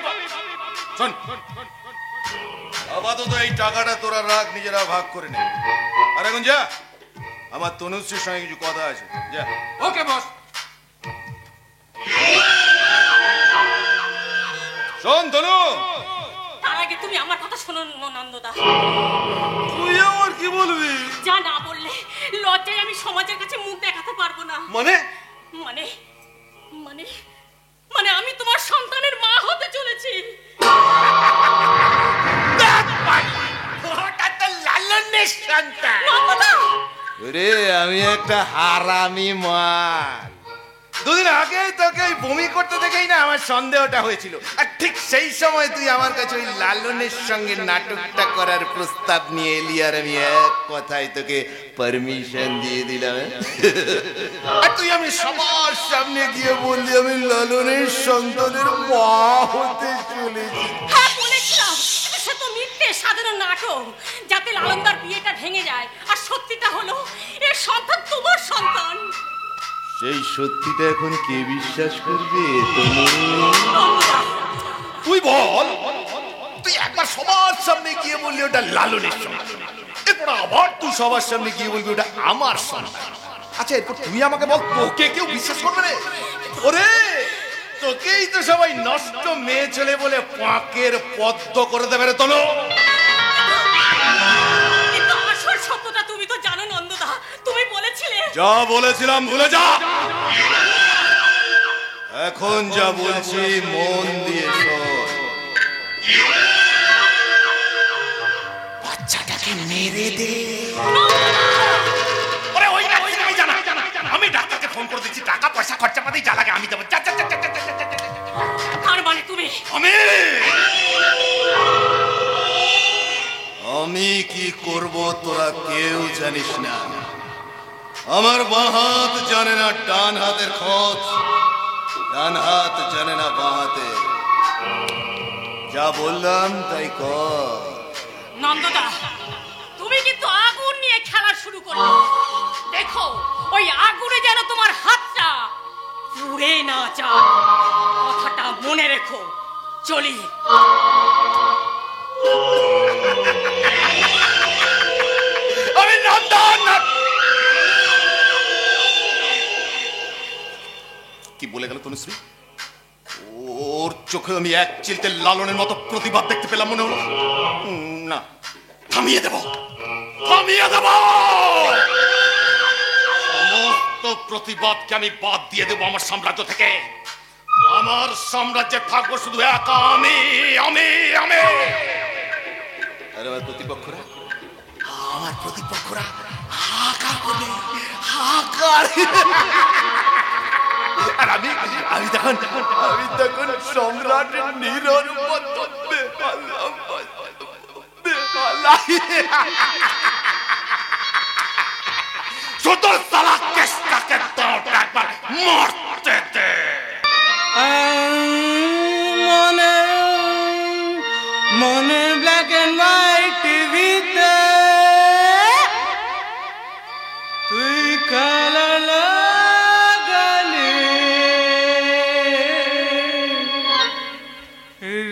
শোন, আপাতত এই টাকাটা তোরা রাখ, নিজেরা ভাগ করে নে। আর এখন যা, আমার তনুশ্রীর সঙ্গে কিছু কথা আছে। যা। ওকে বস। শোন তনু, তার আগে তুমি আমার কথা শোনো নন্দদা। তুই আমার কি বলবি? যা না বললে লজ্জায় আমি সমাজের কাছে মুখ দেখাতে পারবো না। মানে মানে মানে মানে আমি তোমার সন্তানের মা হতে চলেছি। লালনের সন্তান। ওরে আমি একটা হারামি মাল। দুদিন আগে তোকে বমি করতে দেখেই না আমার সন্দেহটা হয়েছিল, আর ঠিক সেই সময় তুই আমার কাছে ওই লালনের সঙ্গে নাটকটা করার প্রস্তাব নিয়ে এলি, আর আমি এক কথায় তোকে পারমিশন দিয়ে দিলাম। আর তুই আমি সবার সামনে গিয়ে বললি আমি লালনের সন্তানের মা হতে চলেছি। হ্যাঁ বলেছিলাম, সে তো মিথ্যে সাধারণ নাটক, যাতে লালনদার বিয়েটা ভেঙে যায়। আর সত্যিটা হলো এর সন্তান তোমার সন্তান। সেই সত্যিটা এখন কে বিশ্বাস করবে? তুই বল, তুই একবার সবার সামনে গিয়ে বললি ওটা লালনের সন্তান, এরপর আবার তুই সবার সামনে গিয়ে বলবি ওটা আমার সন্তান। আচ্ছা, এরপর তুই আমাকে বল, তোকে কেউ বিশ্বাস করবে রে? ওরে, তোকেই তো সবাই নষ্ট মেয়ে ছেলে বলে পাঁকের পদ্ম করে দেবে রে তনু। কিন্তু আসল সত্যটা তুমি তো জানো নন্দদা। তুমি বলেছিলে। যা বলেছিলাম ভুলে যা। এখন যা বলছি মন দিয়ে শোন। বাচ্চাটাকে মেরে দে। ওরে ওই না, আমি জানা, আমি ডাক্তারকে ফোন করে দিচ্ছি, টাকা পয়সা খরচা পাতি যা লাগে আমি দেবো। তার মানে তুমি? আমি কি করব তোরা কেউ জানিস না। আমার বাঁ হাত জানে না ডান হাতের খোঁজ, ডান হাত জানে না বাঁ হাতে। যা বললাম তাই কর। নন্দদা, তুমি কিন্তু আগুন নিয়ে খেলা শুরু করলে। দেখো, ওই আগুনে যেন তোমার হাতটা পুড়ে না যায়, কথাটা মনে রেখো। চলি। আমি নন্দন। কি বলে গেল তনুশ্রী? ওর চোখে আমি এক চিলতে লালনের মতো প্রতিবাদ দেখতে পেলাম মনে হলো। না, থামিয়ে দেব, থামিয়ে দেব। সমস্ত প্রতিবাদকে আমি বাদ দিয়ে দেবো আমার সাম্রাজ্য থেকে। আমার সাম্রাজ্যে থাকবো শুধু একা আমি, আমি, আমি। আর আমার প্রতিপক্ষরা, আমার প্রতিপক্ষরা হাহাকার করবে, হাহাকার। আর আমি তখন সম্রাটের নিরবত ছোট সালা কেষ্টাকে দাঁড়টা একবার মরতে দে। মনে মনে ব্ল্যাক এন্ড হোয়াইট টিভিতে তুই কালার লাগালি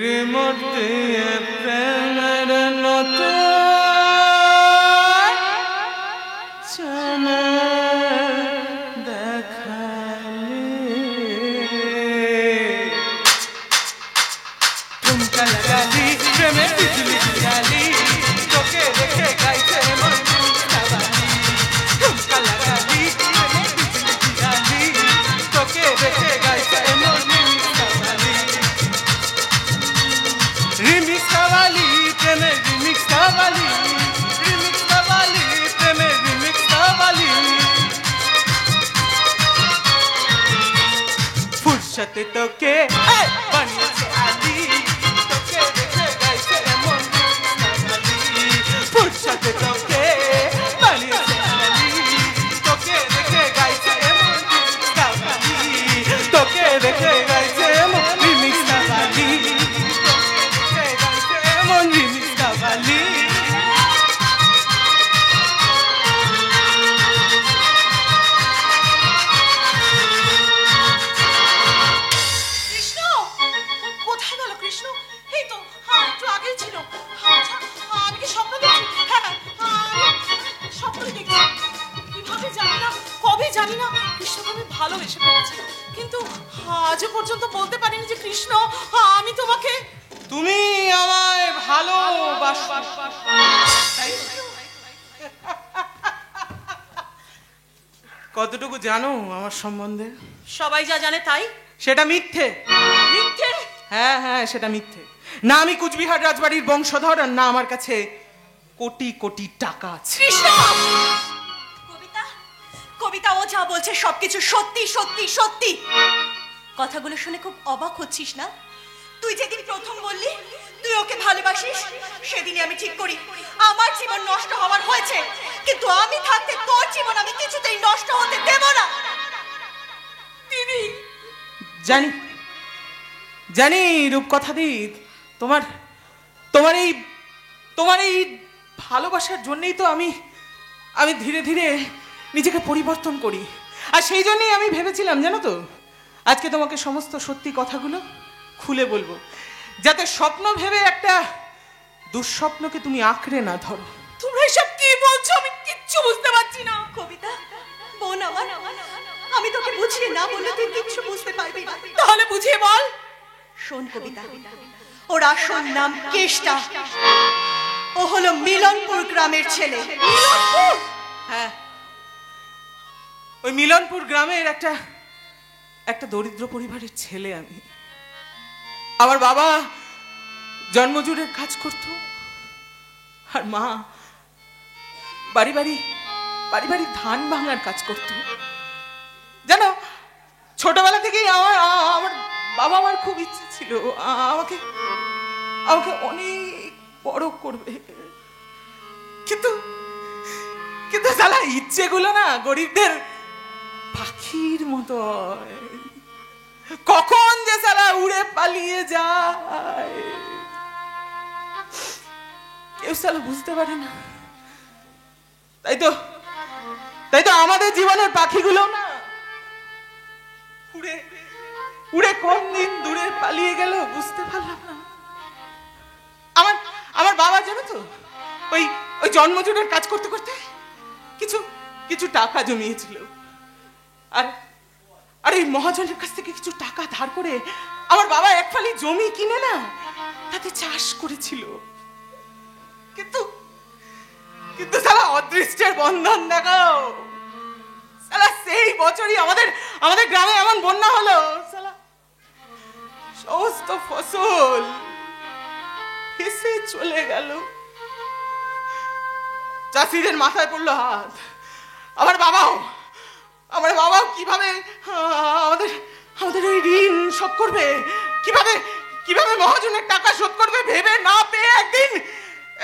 রিমোট দিয়ে প্রেমের নতুন চ্যানেল দেখালি। ঠুমকা লাগালি প্রেমে বিজলি জ্বালি তোকে দেখে গাইছে মন কাবালি। ঠুমকা লাগালি প্রেমে বিজলি জ্বালি তোকে দেখে গাইছে মন কাবালি। রিমিক্স কাবালি প্রেমে রিমিক্স কাবালি, রিমিক্স কাবালি প্রেমে রিমিক্স কাবালি। ফুরসতে তোকে বানিয়েছে আলি তোকে দেখে গাইছে এমন কাবালি। ফুরসতে তোকে বানিয়েছে আলি তোকে দেখে গাইছে এমন কাবালি। তোকে দেখে গাইছে এমন রিমিক্স কাবালি, তোকে দেখে গাইছে এমন রিমিক্স কাবালি। কৃষ্ণ কোথায় গেল? কৃষ্ণ এই তো, হ্যাঁ একটু আগেই ছিল। আচ্ছা, আমি কি স্বপ্ন দেখছি? হ্যাঁ আমি স্বপ্নই দেখছি। কিভাবে জানি না, কবে জানি না কৃষ্ণকে আমি ভালোবেসে ফেলেছি, কিন্তু আজও পর্যন্ত বলতে পারিনি যে কৃষ্ণ আমি তোমাকে। তুমি আমায় ভালোবাসো তাই তো? কতটুকু জানো আমার সম্বন্ধে? সবাই যা জানে তাই। সেটা মিথ্যে। মিথ্যে? হ্যাঁ হ্যাঁ, সেটা মিথ্যে। না আমি কুচবিহার রাজবাড়ির বংশধর, আর না আমার কাছে কোটি কোটি টাকা আছে। কৃষ্ণ! কবিতা, কবিতা ও যা বলছে সবকিছু সত্যি সত্যি সত্যি। কথাগুলো শুনে খুব অবাক হচ্ছিস না? তুই যেদিন প্রথম বললি তুই ওকে ভালোবাসিস, সেদিনই আমি ঠিক করি আমার জীবন নষ্ট হওয়ার হয়েছে, কিন্তু আমি থাকতে তোর জীবন আমি কিছুতেই নষ্ট হতে দেব না। দিদি জানি জানি রূপকথা দি, তোমার তোমার এই তোমার এই ভালোবাসার জন্যই তো আমি আমি ধীরে ধীরে নিজেকে পরিবর্তন করি। আর সেই জন্যই আমি ভেবেছিলাম জানো তো, আজকে তোমাকে সমস্ত সত্যি কথাগুলো খুলে বলবো, যাতে স্বপ্ন ভেবে একটা দুঃস্বপ্নকে তুমি আঁকড়ে না ধরো। তোমরা এসব কি বলছো? আমি কিচ্ছু বুঝতে পারছি না। কবিতা বোন আমার, আমি তোকে বুঝিয়ে না বললে তুই কিচ্ছু বুঝতে পারবি না। তাহলে বুঝিয়ে বল। শোন কবিতা, ওর আসল নাম কেষ্টা। ও হলো মিলনপুর গ্রামের ছেলে। মিলনপুর? হ্যাঁ, ওই মিলনপুর গ্রামের একটা দরিদ্র পরিবারের ছেলে আমি। আমার বাবা জন্মজুরের কাজ করত, আর মা বাড়ি বাড়ি বাড়ি বাড়ি ধান ভাঙার কাজ করত। জানো, ছোটবেলা থেকেই আমার বাবা আমার খুব ইচ্ছে ছিল আমাকে আমাকে অনেক বড় করবে, কিন্তু কিন্তু সালা ইচ্ছেগুলো না গরিবদের পাখির মতো হয়। কখন যে সালা উড়ে পালিয়ে যায় কেউ সালা বুঝতে পারে না। তাই তো আমাদের জীবনের পাখিগুলো না উড়ে উড়ে কোন দিন দূরে পালিয়ে গেল বুঝতে পারলাম না। আমার আমার বাবা জানো তো ওই ওই জন্মজোটের কাজ করতে করতে কিছু কিছু টাকা জমিয়েছিল, আর আর এই মহাজনের কাছ থেকে কিছু টাকা ধার করে আমার বাবা এক ফালি জমি কিনে না তাতে চাষ করেছিল। কিন্তু কিন্তু সালা অদৃষ্টের বন্ধন দেখাও, সালা সেই বছরই আমাদের আমাদের গ্রামে এমন বন্যা হলো, সালা সমস্ত ফসল ভেসে চলে গেল। চাষিদের মাথায় পড়লো হাত। আমার বাবাও কিভাবে আমাদের আমাদের ওই ঋণ শোধ করবে, কিভাবে কিভাবে মহাজনের টাকা শোধ করবে ভেবে না পেয়ে একদিন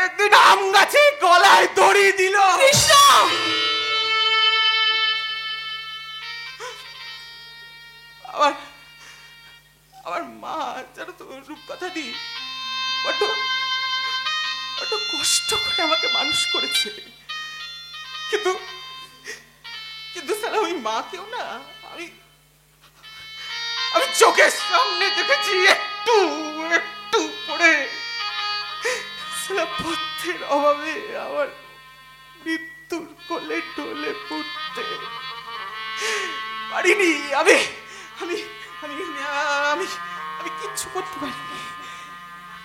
একদিন আম গাছে গলায় দড়ি দিল। কৃষ্ণ! আমার আমার মা জানো তো রূপকথা দি বড্ড বড্ড কষ্ট করে আমাকে মানুষ করেছে, কিন্তু কিন্তু সালা ওই মাকেও না আমি আমি চোখের সামনে দেখেছি একটু একটু করে সালা পথের অভাবে আমার মৃত্যুর কোলে ঢলে পড়তে পারিনি। আমি আমি আমি আমি আমি কিচ্ছু করতে পারিনি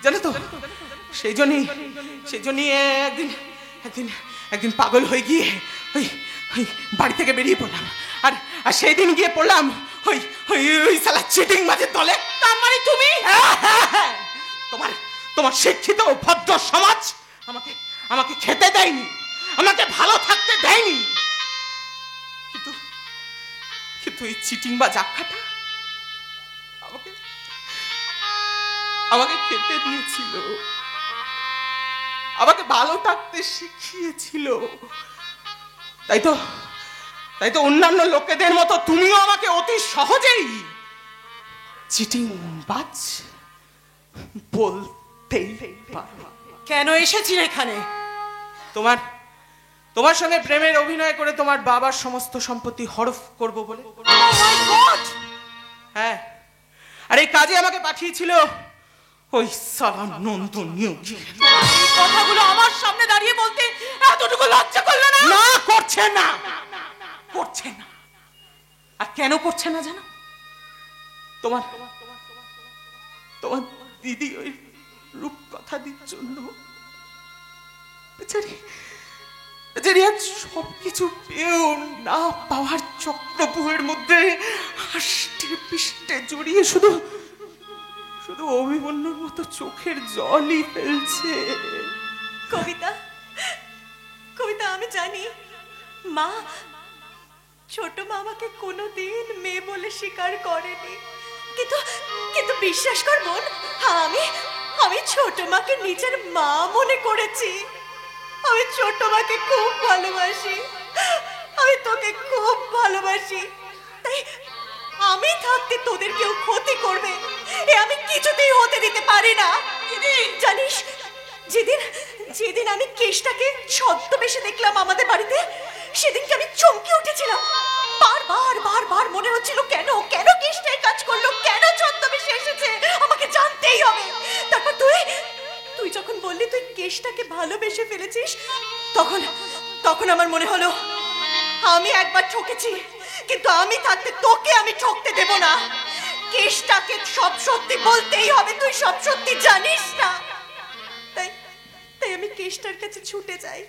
জানো তো। সেই জন্যই একদিন একদিন একদিন পাগল হয়ে গিয়ে ওই ওই বাড়ি থেকে বেরিয়ে পড়লাম, আর আর সেই দিন গিয়ে পড়লাম ওই ওই ওই সালা চিটিং বাজের দলে। তার মানে তুমি তোমার তোমার শিক্ষিত ও ভদ্র সমাজ আমাকে আমাকে খেতে দেয়নি, আমাকে ভালো থাকতে দেয়নি, কিন্তু কিন্তু এই চিটিং বাজ আখ্যাটা আমাকে আমাকে খেতে দিয়েছিল, আমাকে ভালো থাকতে শিখিয়েছিল। তাই তো অন্যান্য লোকেদের মতো তুমিও আমাকে অতি সহজেই চিটিং বাজ বলতেই পারো। কেন এসেছি এখানে? তোমার তোমার সঙ্গে প্রেমের অভিনয় করে তোমার বাবার সমস্ত সম্পত্তি হরফ করব বলে। হ্যাঁ, আর এই কাজে আমাকে পাঠিয়েছিল ওই সালা নন্দনীয়। এই কথাগুলো আমার সামনে দাঁড়িয়ে বলতে এতটুকু লজ্জা করলে না? না, করছে না, করছে না। আর কেন করছে না জানো? তোমার তোমার দিদি ওই রূপকথা দির জন্য বেচারি বেচারি আজ সবকিছু পেয়েও না পাওয়ার চক্রপুহের মধ্যে হাসতে পিষ্টে জড়িয়ে শুধু শুধু অভিমন্যুর মতো চোখের জলই ফেলছে। কবিতা, কবিতা, আমি জানি মা, ছোট মা আমাকে কোনোদিন মেয়ে বলে স্বীকার করেনি, কিন্তু কিন্তু বিশ্বাস কর বোন, আমি আমি ছোট মাকে নিজের মা মনে করেছি। আমি ছোট মাকে খুব ভালোবাসি, আমি তোকে খুব ভালোবাসি। তাই আমি থাকতে তোদের কেউ ক্ষতি করবে এ আমি কিছুতেই হতে দিতে পারি না। জানিস, যেদিন যেদিন আমি কেশটাকে ছদ্মবেশে দেখলাম আমাদের বাড়িতে, সেদিনকে আমি চমকে উঠেছিলাম। বারবার বারবার মনে হচ্ছিল কেন কেন কেশটাই কাজ করলো, কেন ছদ্মবেশে এসেছে, আমাকে জানতেই হবে। তারপর তুই তুই যখন বললি তুই কেশটাকে ভালোবেসে ফেলেছিস, তখন তখন আমার মনে হলো আমি একবার ঠকেছি, কিন্তু আমি থাকতে তোকে আমি ঠকতে দেব না। কেশটাকে সব সত্যি বলতেই হবে, তুই সব সত্যি জানিস না। তাই তাই আমি কেশটার কাছে ছুটে যাই,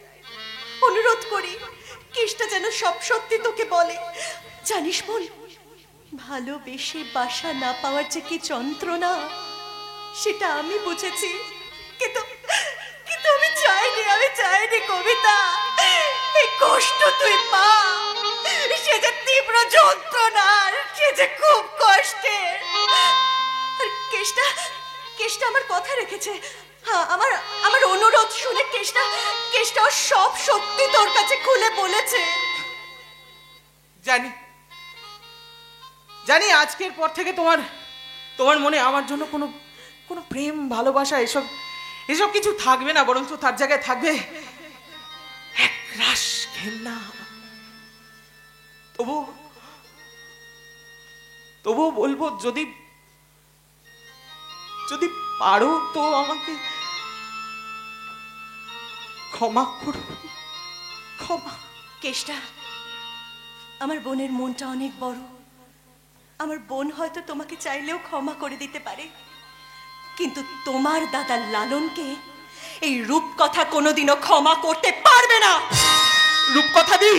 অনুরোধ করি কেশটা যেন সব সত্যি তোকে বলে। জানিস বল, ভালোবেসে বাসা না পাওয়ার যে কি যন্ত্রণা সেটা আমি বুঝেছি, কিন্তু কিন্তু আমি চাইনি কবিতা, এই কষ্ট তুই পা, সে যে তীব্র যন্ত্রণার, সে যে খুব কষ্টের। আর কেশটা আমার কথা রেখেছে, হ্যাঁ, আমার অনুরোধ শুনে কেশটা সব সত্যি তোর কাছে খুলে বলেছে। জানি আজকের পর থেকে তোমার মনে আমার জন্য কোনো প্রেম ভালোবাসা এসব এসব কিছু থাকবে না, বরঞ্চ তার জায়গায় থাকবে এক রাশ ঘেন্না। তবু বলবো, যদি যদি পারো তো আমাকে ক্ষমা করো, ক্ষমা। কেষ্টা, আমার বোনের মনটা অনেক বড়। আমার বোন হয়তো তোমাকে চাইলেও ক্ষমা করে দিতে পারে, কিন্তু তোমার দাদা লালনকে এই রূপকথা কোনোদিনও ক্ষমা করতে পারবে না। রূপকথা দি,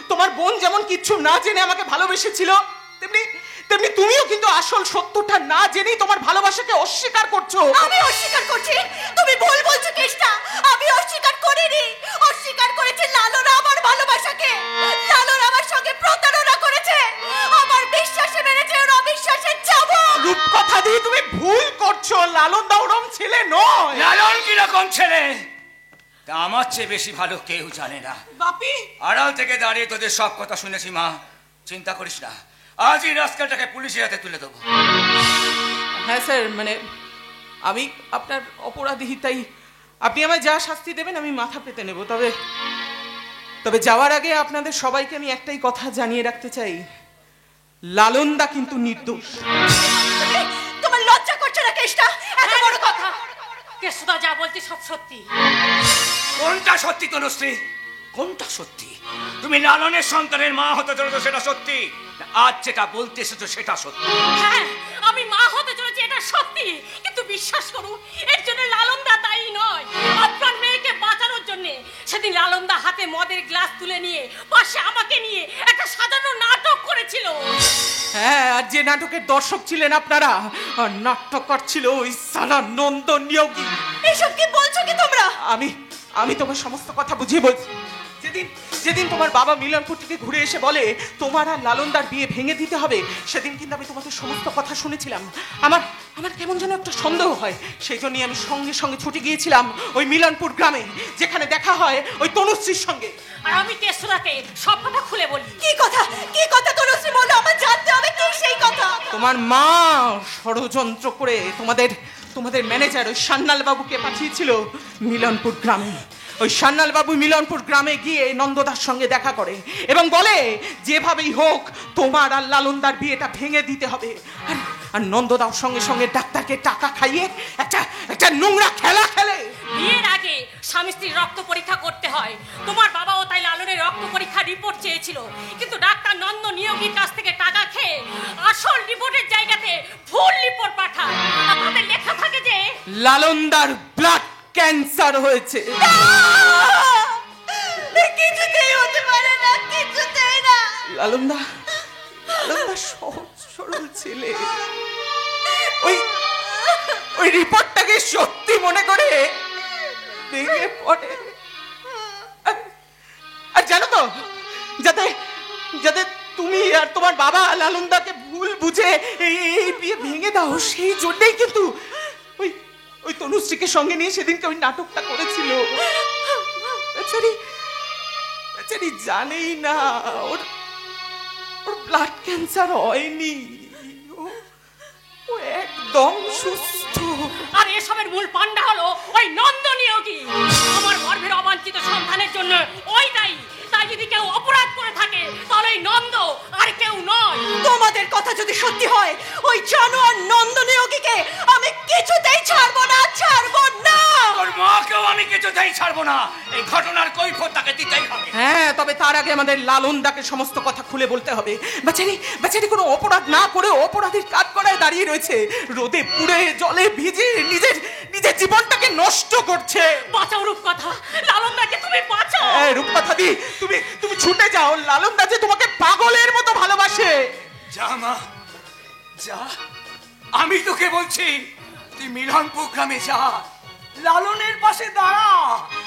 তোমার বোন যেমন কিচ্ছু না জেনে আমাকে ভালোবেসেছিল, তেমনি তেমনি তুমিও কিন্তু আসল সত্যটা না জেনেই তোমার ভালোবাসাকে অস্বীকার করছো। আমি অস্বীকার করছি? তুমি ভুল বলছো কেষ্টা। আমি অস্বীকার করিনি, অস্বীকার করেছে লালন আমার ভালোবাসাকে। লালন আমার সঙ্গে প্রতারণা করেছে, আমার বিশ্বাসে মেরেছে ওর অবিশ্বাসের চাবুক। রূপকথা দি, তুমি ভুল করছো। লালন দা ওরম ছেলে নয়। লালন কিরকম ছেলে তা আমার চেয়ে বেশি ভালো কেউ জানে না। বাপি, আড়াল থেকে দাঁড়িয়ে তোদের সব কথা শুনেছি মা, চিন্তা করিস না, আজই রাস্তাটাকে পুলিশের হাতে তুলে দেবো। হ্যাঁ স্যার, মানে আমি আপনার অপরাধী, তাই আপনি আমায় যা শাস্তি দেবেন আমি মাথা পেতে নেব। তবে যাওয়ার আগে আপনাদের সবাইকে আমি একটাই কথা জানিয়ে রাখতে চাই, লালনদা কিন্তু নির্দোষ। তোমার লজ্জা করছে না কেষ্টা? এত বড় কথা। কেষ্টদা যা বলতে সব সত্যি। কোনটা সত্যি তনুশ্রী, কোনটা সত্যি? তুমি লালনের সন্তানের মা হতে চলেছো সেটা সত্যি, আজ যেটা বলতে এসেছো সেটা সত্যি? হ্যাঁ, আমি মা হতে চলেছি এটা সত্যি, কিন্তু বিশ্বাস করুন এর জন্য লালনদা দায়ী নয়। আপনার মেয়েকে বাঁচানোর জন্য সেদিন লালনদা হাতে মদের গ্লাস তুলে নিয়ে পাশে আমাকে নিয়ে একটা সাজানো নাটক করেছিল। হ্যাঁ, আর যে নাটকের দর্শক ছিলেন আপনারা, আর নাট্যকার ছিল ওই সালা নন্দন নিয়োগী। এসব কি বলছো কি তোমরা? আমি তোমার সমস্ত কথা বুঝিয়ে বলছি। যেদিন তোমার বাবা মিলনপুর থেকে ঘুরে এসে বলে তোমার আর লালনদার বিয়ে ভেঙে দিতে হবে, সেদিন কিন্তু আমি তোমাদের সমস্ত কথা শুনেছিলাম। আমার কেমন যেন একটা সন্দেহ হয়, সেই জন্যই আমি সঙ্গে সঙ্গে ছুটে গিয়েছিলাম ওই মিলনপুর গ্রামে, যেখানে দেখা হয় ওই তনুশ্রীর সঙ্গে। আর আমি কেষ্টদাকে সব কথা খুলে বলি। কি কথা? কি কথা তনুশ্রী বলো, আমার জানতে হবে কি সেই কথা। তোমার মা ষড়যন্ত্র করে তোমাদের ম্যানেজার ওই সান্নাল বাবুকে পাঠিয়েছিল মিলনপুর গ্রামে। ওই সান্নাল বাবু মিলনপুর গ্রামে গিয়ে নন্দদার সঙ্গে দেখা করে এবং বলে যেভাবেই হোক তোমার আর লালনদার বিয়েটা ভেঙে দিতে হবে। আর নন্দদার সঙ্গে সঙ্গে ডাক্তারকে টাকা খাইয়ে একটা নোংরা খেলা খেলে। বিয়ের আগে স্বামী স্ত্রীর রক্ত পরীক্ষা করতে হয়। তোমার বাবাও তাই লালনের রক্ত পরীক্ষা রিপোর্ট চেয়েছিল, কিন্তু ডাক্তার নন্দ নিয়োগীর কাছ থেকে টাকা খেয়ে আসল রিপোর্টের জায়গাতে ভুল রিপোর্ট পাঠায়। আর তাতে লেখা থাকে যে লালনদার ব্লাড ক্যান্সার হয়েছে। কিছুতেই হতে পারে না, কিছুতেই না। লালনদা সহজ সরল ছেলে, ওই রিপোর্টটাকে সত্যি মনে করে ভেঙে পড়ে। আর জানো তো, যাতে তুমি আর তোমার বাবা লালনদাকে ভুল বুঝে এই বিয়ে ভেঙে দাও, সেই জন্যই কিন্তু ওই তনুশ্রীকে সঙ্গে নিয়ে সেদিনকে ওই নাটকটা করেছিল। বেচারি জানেই না ওর ব্লাড ক্যান্সার হয়নি, ও একদম সুস্থ। আর এসবের মূল পান্ডা হলো ওই নন্দ নিয়োগী। আমার গর্ভের অবাঞ্ছিত সন্তানের জন্য ওই দায়ী। তাই যদি কেউ অপরাধ করে থাকে তাহলে ওই নন্দ আর কেউ নয়। তোমাদের কথা যদি সত্যি হয়, ওই জানোয়ার নন্দ নিয়োগীকে আমি কিছুতেই ছাড়বো না, ছাড়বো না। তোর মাকেও আমি কিছুতেই ছাড়বো না, এই ঘটনার কৈফিয়ত তাকে দিতেই হবে। হ্যাঁ, তবে তার আগে আমাদের লালনদাকে সমস্ত কথা খুলে বলতে হবে। বেচারি কোনো অপরাধ না করে অপরাধীর কাঠ করায় দাঁড়িয়ে রয়েছে, রোদে পুড়ে জলে ভিজে নিজের জীবনটাকে নষ্ট করছে। বাঁচাও রূপকথা, লালনদাকে তুমি বাঁচাও। রূপকথা দি, তুমি ছুটে যাও, লালনদা যে তোমাকে পাগলের মতো ভালোবাসে। যা মা যা, আমি তোকে বলছি তুই মিলনপুর গ্রামে যা, লালনের পাশে দাঁড়া,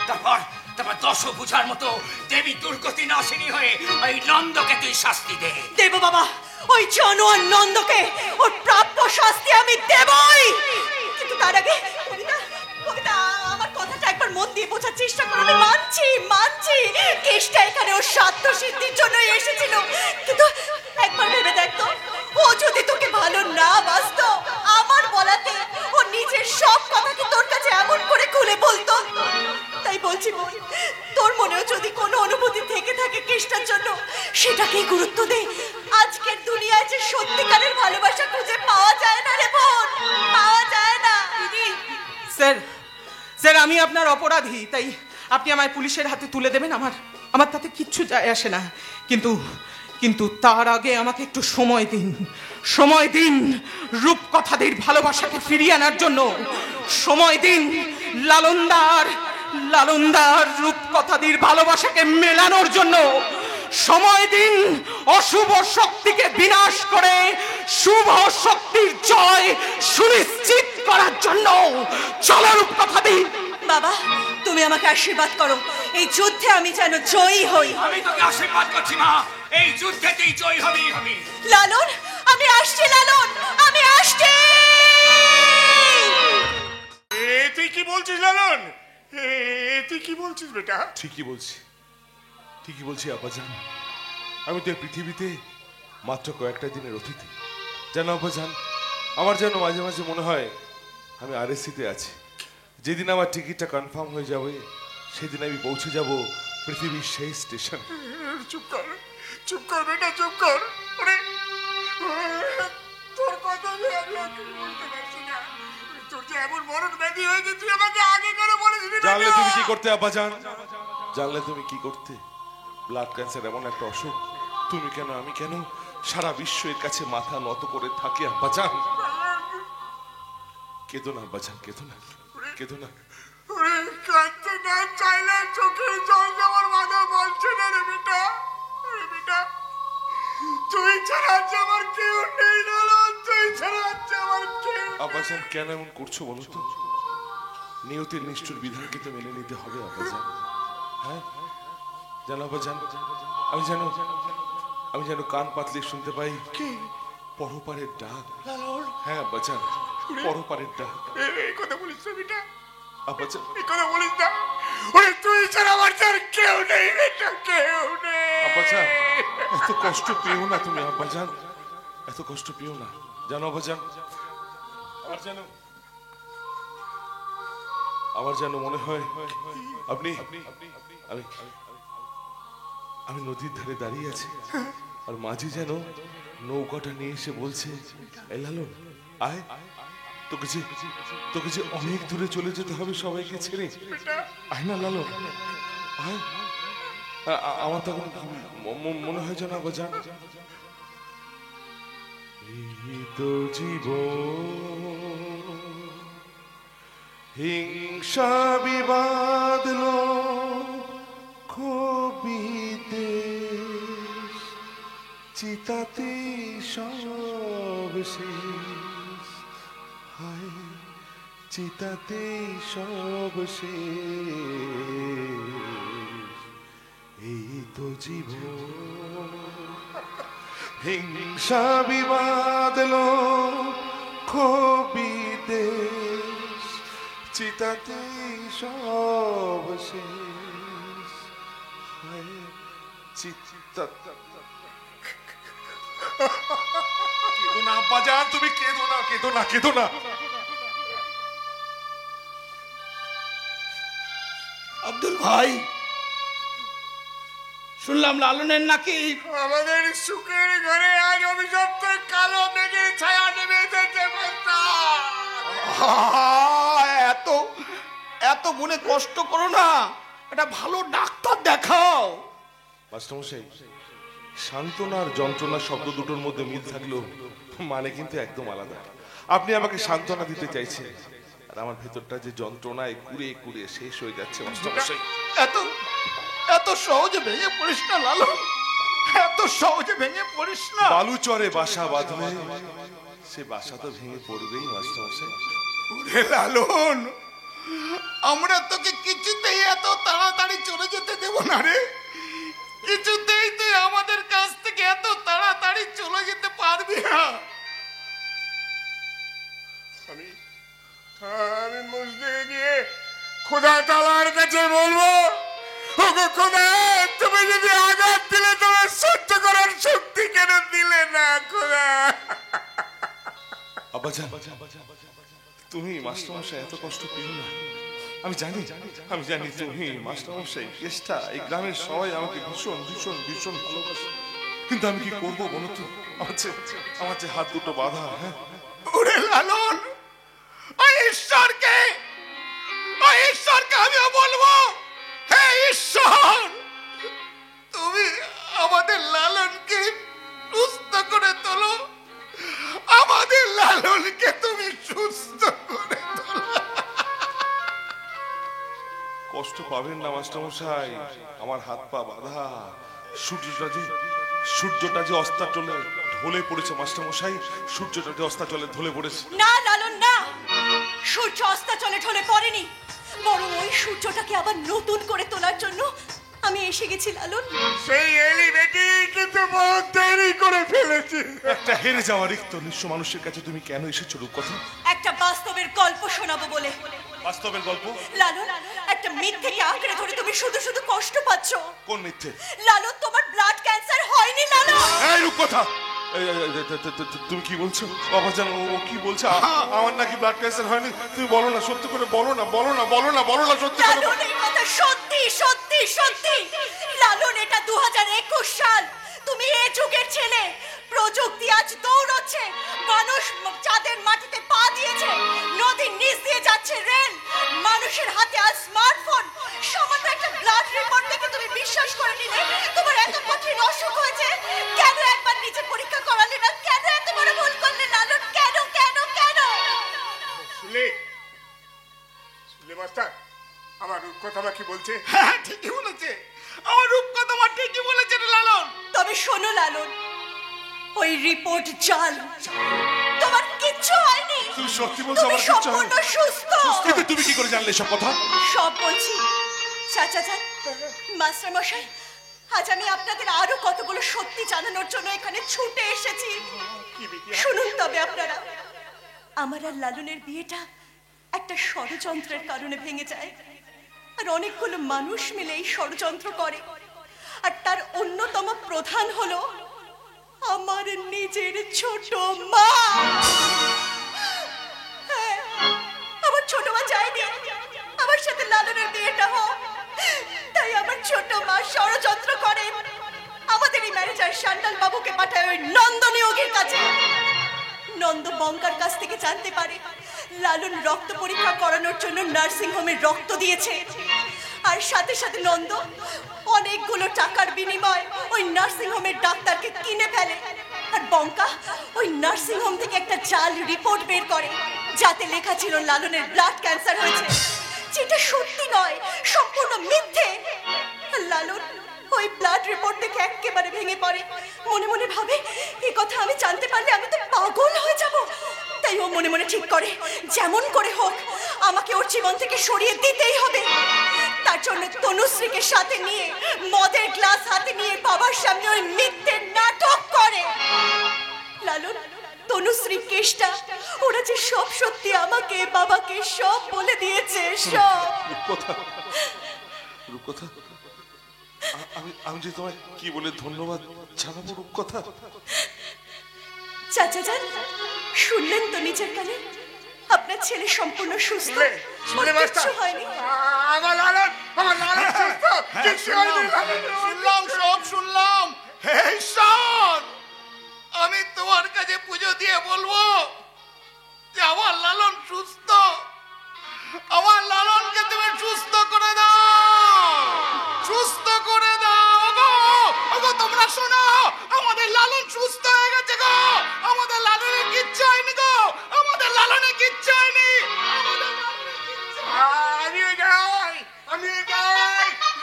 তারপর দশ বুঝার মতো দেবী দুর্গতি নাশিনী হয়ে ওই নন্দকে তুই শাস্তি দে। দেব বাবা, ওই জানোয়ার নন্দকে ওর প্রাপ্য শাস্তি আমি দেবই। কিন্তু তার আগে কবিতা, আমার কথাটা একবার মন দিয়ে বোঝার চেষ্টা করো। আমি মানছি কেষ্টা এখানে ওর স্বার্থ সিদ্ধির জন্য এসেছিল, কিন্তু একবার ভেবে দেখ তো, ও যদি তোকে ভালো না বাসতো, আমার বলাতে ও নিজের সব কথা কি তোর কাছে এমন করে খুলে বলতো? তাই বলছি বোন, তোর মনেও যদি কোনো অনুভূতি থেকে থাকে কেষ্টার জন্য, সেটাকেই গুরুত্ব দে। আজকের দুনিয়ায় যে সত্যিকারের ভালোবাসা খুঁজে পাওয়া যায় না রে বোন, পাওয়া যায় না। স্যার স্যার আমি আপনার অপরাধী, তাই আপনি আমায় পুলিশের হাতে তুলে দেবেন। আমার তাতে কিচ্ছু যায় আসে না, কিন্তু কিন্তু তার আগে আমাকে একটু সময় দিন রূপকথাদের ভালোবাসাকে ফিরিয়ে আনার জন্য। সময় দিন লালনদার রূপকথাদের ভালোবাসাকে মেলানোর জন্য। সময় দিন অশুভ শক্তিকে বিনাশ করে শুভ শক্তির জয় সুনিশ্চিত করার জন্য। চলো রূপকথাদি। বাবা, তুমি আমাকে আশীর্বাদ করো, এই যুদ্ধে আমি যেন জয়ী হই। আমি তোকে আশীর্বাদ করছি মা, এই যুদ্ধেতেই জয় হবেই হবে। লালন, আমি আসছি। লালন, আমি আসছি। তুই কি বলছিস লালন? তুই কি বলছিস বেটা? ঠিকই বলছি আব্বাজান। আমি তো এই পৃথিবীতে মাত্র কয়েকটা দিনের অতিথি। জানো আব্বাজান, আমার যেন মাঝে মাঝে মনে হয় আমি আরএসসিতে আছি। যেদিন আমার টিকিটটা কনফার্ম হয়ে যাবে সেদিন আমি পৌঁছে যাব পৃথিবীর সেই স্টেশন। চুপ কর বেটা, চুপ কর। তোর কথা আমি বলতে পারছি না। তোর যে এমন মরণ ব্যাধি হয়েছে, তুই আমাকে আগে করে বলেছিলি। জানলে তুমি কি করতে আব্বাজান? জানলে তুমি কি করতে? ব্লাড ক্যান্সার এমন একটা অসুখ, তুমি কেন আমি কেন সারা বিশ্বের কাছে মাথা নত করে থাকি আব্বাজান। কেঁদো না আব্বাজান, কেঁদো না। কাঁদতে না চাইলে চোখের জল যাওয়ার মাথা বলছে না রে বেটা। তুই ছাড়া আমার কেউ নেই লালন, তুই ছাড়া আমার কেউ। আব্বাজান কেন এমন করছো বলো তো? নিয়তির নিষ্ঠুর বিধানকে তো মেনে নিতে হবে আব্বাজান। হ্যাঁ জানো আব্বাজান, আমি যেন কান পাতলে শুনতে পাই পরপারের ডাক। হ্যাঁ আব্বাজান, পরপারের ডাক। এই কথা বলিস না বেটা, আব্বাজান এই কথা বলিস না। তুই ছাড়া আমার কেউ নেই বেটা, কেউ নেই। আব্বাজান এত কষ্ট পেও না তুমি আব্বাজান, এত কষ্ট পেও না। জানো আব্বাজান, আমার যেন মনে হয় আমি নদীর ধারে দাঁড়িয়ে আছি, আর মাঝি যেন নৌকাটা নিয়ে এসে বলছে, এই লালন আয়, তোকে যে অনেক দূরে চলে যেতে হবে সবাইকে ছেড়ে। আয় না লালন, আয়। আমার তখন মনে হয় যেন আব্বাজান এই তো জীবন, হিংসা বিবাদ বিদ্বেষ, চিতাতে সব শেষ। হায় চিতাতে সব শেষ, এই তো জীবন। হিংসা বিবাদ বিদ্বেষ, চিতাতে সব শেষ। হায় চিতা। কেঁদো না আব্বাজান, তুমি কেঁদো না। আব্দুল ভাই, শুনলাম লালনের নাকি আমাদের সুখের ঘরে আজ অভিশপ্ত কালো মেঘের ছায়া নেমে এসেছে। এত মনে কষ্ট করো না, একটা ভালো ডাক্তার দেখাও। মাস্টারমশাই, সান্ত্বনার যন্ত্রণা শব্দ দুটোর মধ্যে মিল থাকলেও মানে কিন্তু একদম আলাদা। আপনি আমাকে সান্ত্বনা দিতে চাইছেন, আর আমার ভেতরটা যে যন্ত্রণায় কুড়িয়ে শেষ হয়ে যাচ্ছে। মাস্টারমশাই, এত সহজে ভেঙে পড়িস না লালন, এত সহজে ভেঙে পড়িস না। বালুচরে বাসা বাঁধলে সে বাসা তো ভেঙে পড়বেই মাস্টারমশাই। ওরে লালন, আমরা তোকে কিছুতেই এত তাড়াতাড়ি চলে যেতে দেব না রে। কিছুতেই তুই আমাদের কাছ থেকে এত তাড়াতাড়ি চলে যেতে পারবি না। আমি মসজিদে গিয়ে খোদা তাআলার কাছে বলবো, ওগো খোদা, তুমি যদি আঘাত দিলে তোমার সহ্য করার শক্তি কেন দিলে না খোদা? আব্বাজান, তুমি মাস্টারমশাই এত কষ্ট পেও না। আমি জানি তুমি মাস্টারমশাই কেসটা এই গ্রামের সবাই আমাকে ভীষণ ভীষণ ভীষণ ভালোবাসে, কিন্তু আমি কি করবো বলো তো? আমার যে হাত দুটো বাঁধা। হ্যাঁ ওরে লালন, ওই ঈশ্বরকে ঈশ্বরকে আমিও বলবো, হে ঈশ্বর, তুমি আমাদের লালনকে সুস্থ করে তোলো, আমাদের লালনকে তুমি সুস্থ করে তোলো। কষ্ট পাবেন না মাস্টারমশাই, আমার হাত পা বাঁধা। সূর্যটা যে অস্তাচলে ঢলে পড়েছে মাস্টারমশাই, সূর্যটা যে অস্তাচলে ঢলে পড়েছে। না লালন না, সূর্য অস্তাচলে ঢলে পড়েনি, বরং ওই সূর্যটাকে আবার নতুন করে তোলার জন্য আমি এসে গেছি লালন। সেই এলি বেটি কিন্তু বহুত দেরি করে ফেলেছি। একটা হেরে যাওয়া রিক্ত নিঃস্ব মানুষের কাছে তুমি কেন এসেছো রূপকথা? একটা বাস্তবের গল্প শোনাবো বলে। বাস্তবের গল্প? লালন, একটা মিথ্যেকে আঁকড়ে ধরে তুমি শুধু শুধু কষ্ট পাচ্ছ। কোন মিথ্যে? লালন, তোমার ব্লাড ক্যান্সার হয়নি লালন। এই রূপকথা, তুমি কি বলছো? বাবা জান, ও কি বলছে? আমার নাকি ব্লাড ক্যান্সার হয়নি? তুমি বলো না, সত্যি করে বলো না, বলো না, বলো না, বলো না, সত্যি করে। লালন, এই কথা সত্যি সত্যি সত্যি। লালন, এটা 2021 সাল। তুমি এই যুগের ছেলে। প্রযুক্তি আজ দৌড়চ্ছে, মানুষ চাঁদের মাটিতে পা দিয়েছে, নদীর নিচ দিয়ে যাচ্ছে রেল, মানুষের হাতে আজ স্মার্টফোন। সামান্য একটা ব্লাড রিপোর্ট দেখে তুমি বিশ্বাস করে নিলে তোমার এত কঠিন অসুখ হয়েছে। কেন একবার নিজে পরীক্ষা করালে না? কেন এত বড় ভুল করলে লালন? কেন কেন কেন? শুনলে মাস্টার, আমার রূপকথা কি বলছে? হ্যাঁ, ঠিকই বলেছে, আমার রূপকথা আমার ঠিকই বলেছে রে লালন। তবে শোনো লালন, ওই রিপোর্ট জাল, তোমার কিচ্ছু হয়নি। তুমি সত্যি বলছো? তুমি আমার কিচ্ছু হয়নি? সম্পূর্ণ সুস্থ। কিন্তু তুমি কি করে জানলে সব কথা? সব বলছি চাচা যান, মাস্টার মশাই, আজ আমি আপনাদের আরো কতগুলো সত্যি জানানোর জন্য এখানে ছুটে এসেছি। শুনুন তবে আপনারা, আমার আর লালনের বিয়েটা একটা ষড়যন্ত্রের কারণে ভেঙে যায়, আর অনেকগুলো মানুষ মিলে এই ষড়যন্ত্র করে, আর তার অন্যতম প্রধান হলো আমার নিজের ছোট মা। হ্যাঁ, আমার ছোট মা চাইনি আমার সাথে লালনের বিয়েটা হোক, তাই আমার ছোট মা ষড়যন্ত্র করে আমাদের এই ম্যানেজার সান্ডাল বাবুকে পাঠায় ওই নন্দনিয়োগীর কাছে। নন্দ বঙ্কার কাছ থেকে জানতে পারে লালন রক্ত পরীক্ষা করানোর জন্য নার্সিং হোমে রক্ত দিয়েছে, আর সাথে সাথে নন্দ অনেকগুলো টাকার বিনিময়ে ওই নার্সিং হোমের ডাক্তারকে কিনে ফেলে, আর বঙ্কা ওই নার্সিং হোম থেকে একটা জাল রিপোর্ট বের করে, যাতে লেখা ছিল লালনের ব্লাড ক্যান্সার হয়েছে, যেটা সত্যি নয়, সম্পূর্ণ মিথ্যে। লালন ওই ব্লাড রিপোর্ট দেখে একেবারে ভেঙে পড়ে, মনে মনে ভাবে এই কথা আমি জানতে পারলে আমি তো পাগল হয়ে যাব। তাই ও মনে মনে ঠিক করে যেমন করে হোক আমাকে ওর জীবন থেকে সরিয়ে দিতেই হবে। তার জন্য তনুশ্রীকে সাথে নিয়ে মদের গ্লাস হাতে নিয়ে বাবার সামনে ওই মিথ্যে নাটক করে। লালন, তনুশ্রী কেষ্টা, ওরা যে সব সত্যি আমাকে বাবাকে সব বলে দিয়েছে, সব। রূপকথা, আমি যে তোমায় কি বলে ধন্যবাদ জানাবো রূপকথা। চাচা যান, শুনলেন তো নিজের কানে, আপনার ছেলে সম্পূর্ণ সুস্থ, ওর কিচ্ছু হয়নি। আমার লালন সুস্থ, কিচ্ছু হয়নি। শুনলাম, সব শুনলাম। হে ঈশ্বর, আমি তোমার কাছে পুজো দিয়ে বলবো যে আমার লালন সুস্থ, আমার লালনকে তুমি সুস্থ করে দাও, সুস্থ করে দাও গো। ওগো তোমরা শোনো, আমাদের লালন সুস্থ হয়ে গেছে গো, আমাদের লালনের কিচ্ছু হয়নি গো, আমাদের লালনের কিচ্ছু হয়নি। আমিও যাই,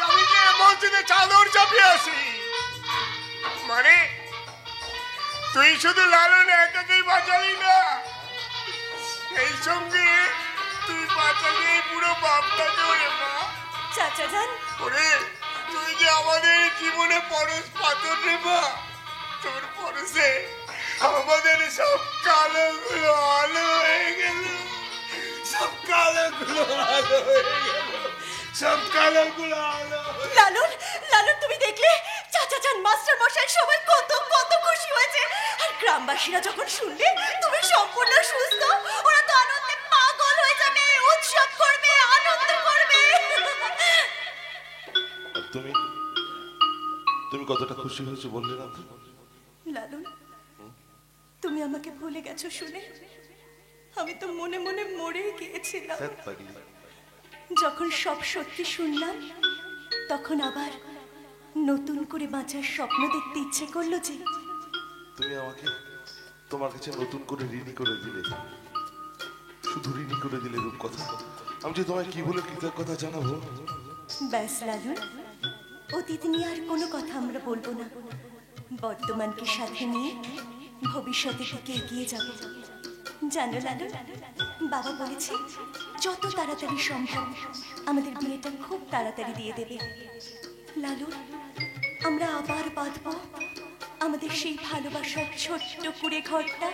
আমি যে মসজিদে চাদর চাপিয়ে আসি। মানে তুই শুধু লালন একাকেই বাঁচালি না, এই সঙ্গে তুই বাঁচালি এই পুরো বাপটাকে। ওরে মা, চাচা যান, ওরে তুই যে আমাদের জীবনে পরশ পাথর রে মা, তোর পরশে আমাদের সব কালো গুলো আলো হয়ে গেল, সব কালো গুলো আলো হয়ে গেল, সব কালো গুলো আলো। লালন, লালন তুমি দেখলে চাচা যান, মাস্টার মশাই সবাই কত কত খুশি হয়েছে, আর গ্রামবাসীরা যখন শুনলে তুমি সম্পূর্ণ সুস্থ, ওরা তো আনন্দে পাগল হয়ে যাবে, উৎসব করবে, আনন্দ করবে। তুমি কতটা খুশি হয়েছো বললে না? লালন, তুমি আমাকে ভুলে গেছো শুনে আমি তো মনে মনে মরে গিয়েছিলাম। যখন সব সত্যি শুনলাম তখন আবার নতুন করে বাঁচার স্বপ্ন দেখতে ইচ্ছে করলো যে। তুমি আমাকে তোমার কাছে নতুন করে ঋণী করে দিলে, শুধু ঋণী করে দিলে রূপকথা। আমি যে তোমায় কি বলে কৃতজ্ঞতা জানাবো। ব্যাস লালন, অতীত নিয়ে আর কোনো কথা আমরা বলবো না, বর্তমানকে সাথে নিয়ে ভবিষ্যতের দিকে এগিয়ে যাব। জানো লালন, বাবা বলেছে যত তাড়াতাড়ি সম্ভব আমাদের বিয়েটা খুব তাড়াতাড়ি দিয়ে দেবে। লালন, আমরা আবার বাঁধব আমাদের সেই ভালোবাসার ছোট্ট কুড়ে ঘরটা,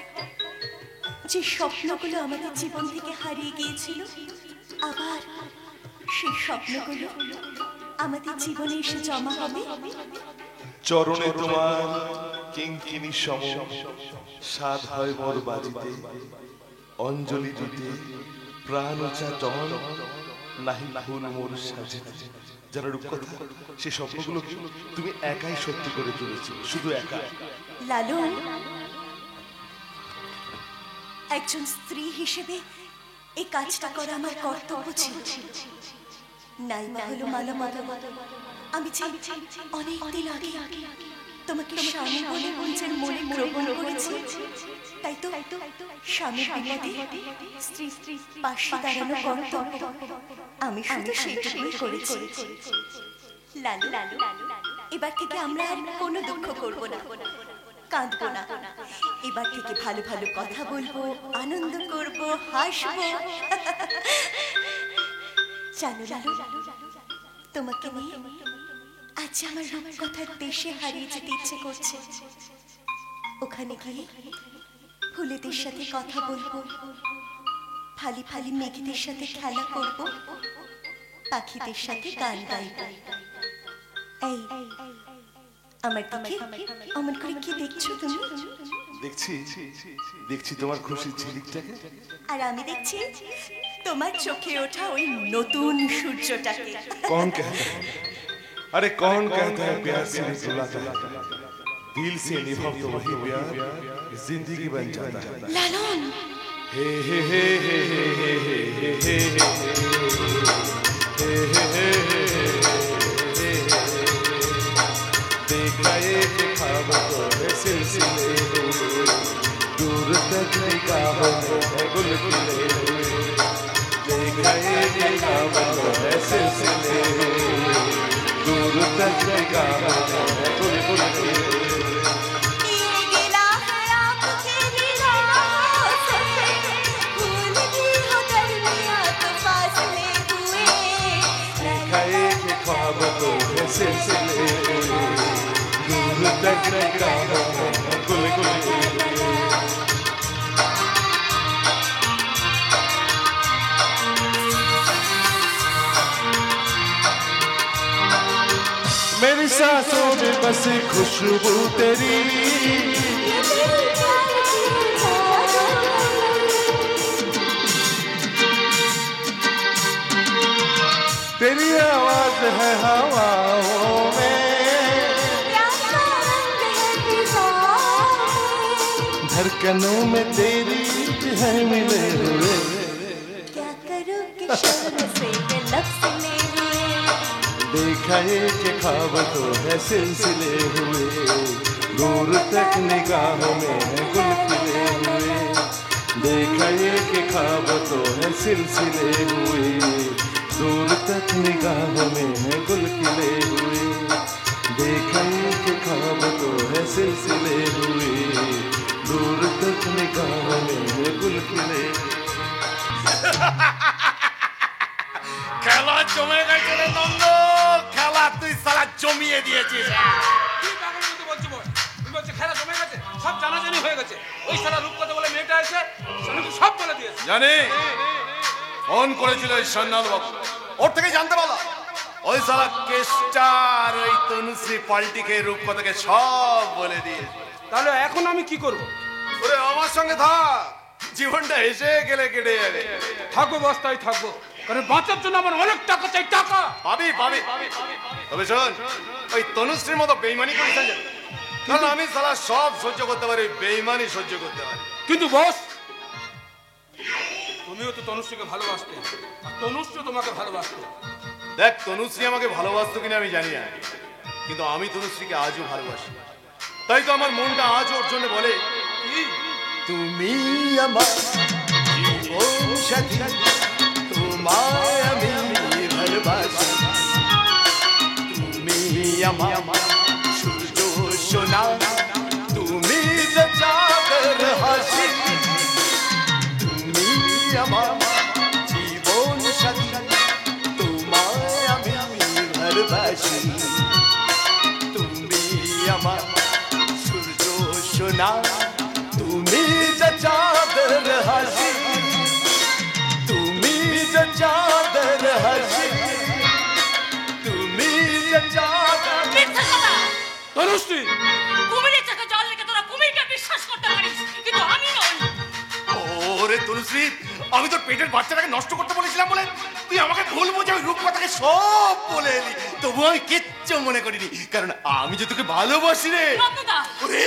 যে স্বপ্নগুলো আমাদের জীবন থেকে হারিয়ে গিয়েছিল। আবার সেই স্বপ্নগুলো আমাদের জীবনে এসে জমা হবে। চরণে তোমার কিঙ্কিনি সম সাধ হয় মোর বাজিতে, অঞ্জলি দিতে প্রাণ উচাটন নাহি ফুল মোর সাজে। যারা রূপকথা, সে স্বপ্নগুলো তুমি একাই সত্যি করে তুলেছো, শুধু একা। লালন, একজন স্ত্রী হিসেবে এই কাজটা করা আমার কর্তব্য ছিল। নাইমা হলো মালা মালা, আমি চাই অনেক দিন আগে তোমাকে স্বামী বলে নিজের মনে গ্রহণ করেছি। তাই তো স্বামীর বিপদে স্ত্রী পাশে দাঁড়ানো কর্তব্য, আমি শুধু সেইটুকুই করেছি। লালু, এবার থেকে আমরা আর কোনো দুঃখ করব না, কাঁদবো না। এবার থেকে ভালো ভালো কথা বলবো, আনন্দ করব, হাসবো। জানো লালু, তোমাকে নিয়ে আজ আমার রূপকথার দেশে হারিয়ে যেতে ইচ্ছে করছে। ওখানে গিয়ে ফুলেদের সাথে কথা বলবো, ফালি ফালি মেঘেদের সাথে খেলা করব, পাখিদের সাথে গান গাইব। এই আমার দিকে অমন করে কি দেখছো তুমি? দেখছি তোমার খুশির ঝিলিকটাকে। আর আমি দেখছি তোমার চোখে ওঠা ওই নতুন সূর্যটাকে। कौन कहता है, अरे कौन कहता है प्यार से रुलाता है, दिल से निभाओ तो वही प्यार जिंदगी बन जाता है। লালন, हे हे हे हे हे हे हे हे हे हे, देखा एक ख्वाब तो है सिलसिले हुए, दूर तक निगाहों में गुल खिले हुए, देखा एक ख्वाब तो है सिलसिले हुए, दूर तक निगाहों में गुल खिले हुए। ये गिला है आपके निगाहों से, भूल गई हो दरमिया तो फासले हुए। देखा एक ख्वाब तो है सिलसिले हुए, दूर तक निगाहों में गुल खिले हुए। मेरी सांसों में बसी खुशबू तेरी, तेरी आवाज है हवाओं में, धड़कनों में तेरी है मिले हुए। क्या करूं कि शर्म से ये लफ्ज़ ले हुए। देखा एक ख्वाब तो है सिलसिले हुए, दूर तक निगाहों में है गुल खिले हुए। देखा एक ख्वाब तो है सिलसिले हुए, दूर तक निगाहों में है गुल खिले हुए। देखा एक ख्वाब तो है सिलसिले हुए, दूर तक निगाहों में है गुल खिले। খেলা জমে গেছে রে নন্দ, খেলা তুই সারা জমিয়ে দিয়েছিস। কি পাগলের মতো বলছো বল? তুমি বলছো খেলা জমে গেছে, সব জানাজানি হয়ে গেছে। ওই সারা রূপকথা বলে মেয়েটা এসে স্বামীকে সব বলে দিয়েছে। জানি ফোন করেছিল ওই সন্ন্যাল বাবু, ওর থেকে জানতে পারলাম ওই সারা কেষ্টার ওই তনুশ্রী পাল্টি খেয়ে রূপকথাকে সব বলে দিয়েছে। তাহলে এখন আমি কি করব? ওরে আমার সঙ্গে থাক, জীবনটা হেসে গেলে কেটে যাবে। থাকবো বস্তায় থাকবো, কারণ বাঁচার জন্য আমার অনেক টাকা চাই, টাকা। পাবি পাবি, তবে শোন ওই তনুশ্রীর মতো বেইমানি করিস না যেন। কারণ আমি সারা সব সহ্য করতে পারি, বেইমানি সহ্য করতে পারি। কিন্তু বস, তুমিও তো তনুশ্রীকে ভালোবাসতে, আর তনুশ্রী তোমাকে ভালোবাসতো। দেখ, তনুশ্রী আমাকে ভালোবাসতো কিনা আমি জানি না, কিন্তু আমি তনুশ্রীকে আজও ভালোবাসি। তাই তো আমার মনটা আজ ওর জন্য বলে, তুমি আমার জীবন সাথী, তোমায় আমি ভালোবাসি। তুমি আমার সূর্য সোনা, তুমি যে চাঁদের হাসি। তুমি আমার জীবন সাথী, তোমায় আমি ভালোবাসি। তুমি আমার সূর্য সোনা, তুমি যে চাঁদের হাসি। তুমি যে চাঁদের হাসি, তুমি যে চাঁদের। মিথ্যা কথা। তনুশ্রী, কুমিরের চোখে জল লেগে তোরা কুমিরকে বিশ্বাস করতে পারিস, কিন্তু আমি নই। ওরে তনুশ্রী, আমি তোর পেটের বাচ্চাটাকে নষ্ট করতে বলেছিলাম বলে তুই আমাকে ভুল বুঝে ওই রূপকথাকে সব বলে এলি। তবু আমি কিচ্ছু মনে করিনি, কারণ আমি যে তোকে ভালোবাসি রে। নন্দদা, ওরে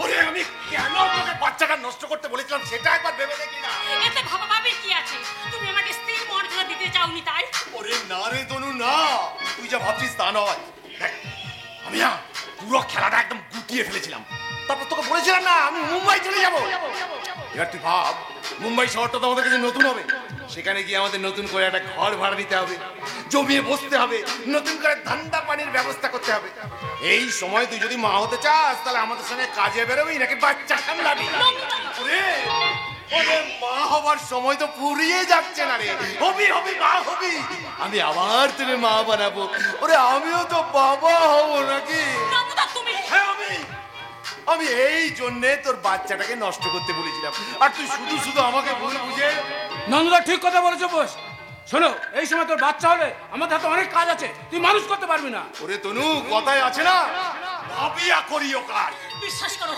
ওরে, আমি কেন তোকে বাচ্চাটা নষ্ট করতে বলেছিলাম সেটা একবার ভেবে দেখি না। এতে ভাবাভাবির কি আছে? তুমি আমাকে স্ত্রীর মর্যাদা দিতে চাওনি তাই? ওরে না রে তনু, না, তুই যা ভাবছিস তা নয়। দেখ, আমি না পুরো খেলাটা একদম গুটিয়ে ফেলেছিলাম। তারপর তোকে বলেছিলাম না আমি মুম্বাই চলে যাব। এবার তুই ভাব, মুম্বাই শহরটা তো আমাদের কাছে নতুন হবে। সেখানে গিয়ে আমাদের নতুন করে একটা ঘর ভাড়া নিতে হবে, জমিয়ে বসতে হবে, নতুন করে ধান্দা পানির ব্যবস্থা করতে হবে। এই সময় তুই যদি মা হতে চাস তাহলে আমাদের সঙ্গে কাজে বেরোবি নাকি বাচ্চা সামলাবি? ওরে ওরে, মা হবার সময় তো ফুরিয়ে যাচ্ছে না রে। হবি হবি মা হবি, আমি আবার তোরে মা বানাবো। ওরে আমিও তো বাবা হব নাকি? নন্দদা, তুমি হ্যাঁ, আমি এই জন্যে তোর বাচ্চাটাকে নষ্ট করতে বলেছিলাম, আর তুই শুধু শুধু আমাকে ভুল বুঝে। নন্দদা ঠিক কথা বলেছো বস। শোনো, এই সময় তোর বাচ্চা হলে আমাদের হাতে অনেক কাজ আছে, তুই মানুষ করতে পারবি না। ওরে তনু, কথায় আছে না, ভাবিয়া করিও কাজ। বিশ্বাস করো,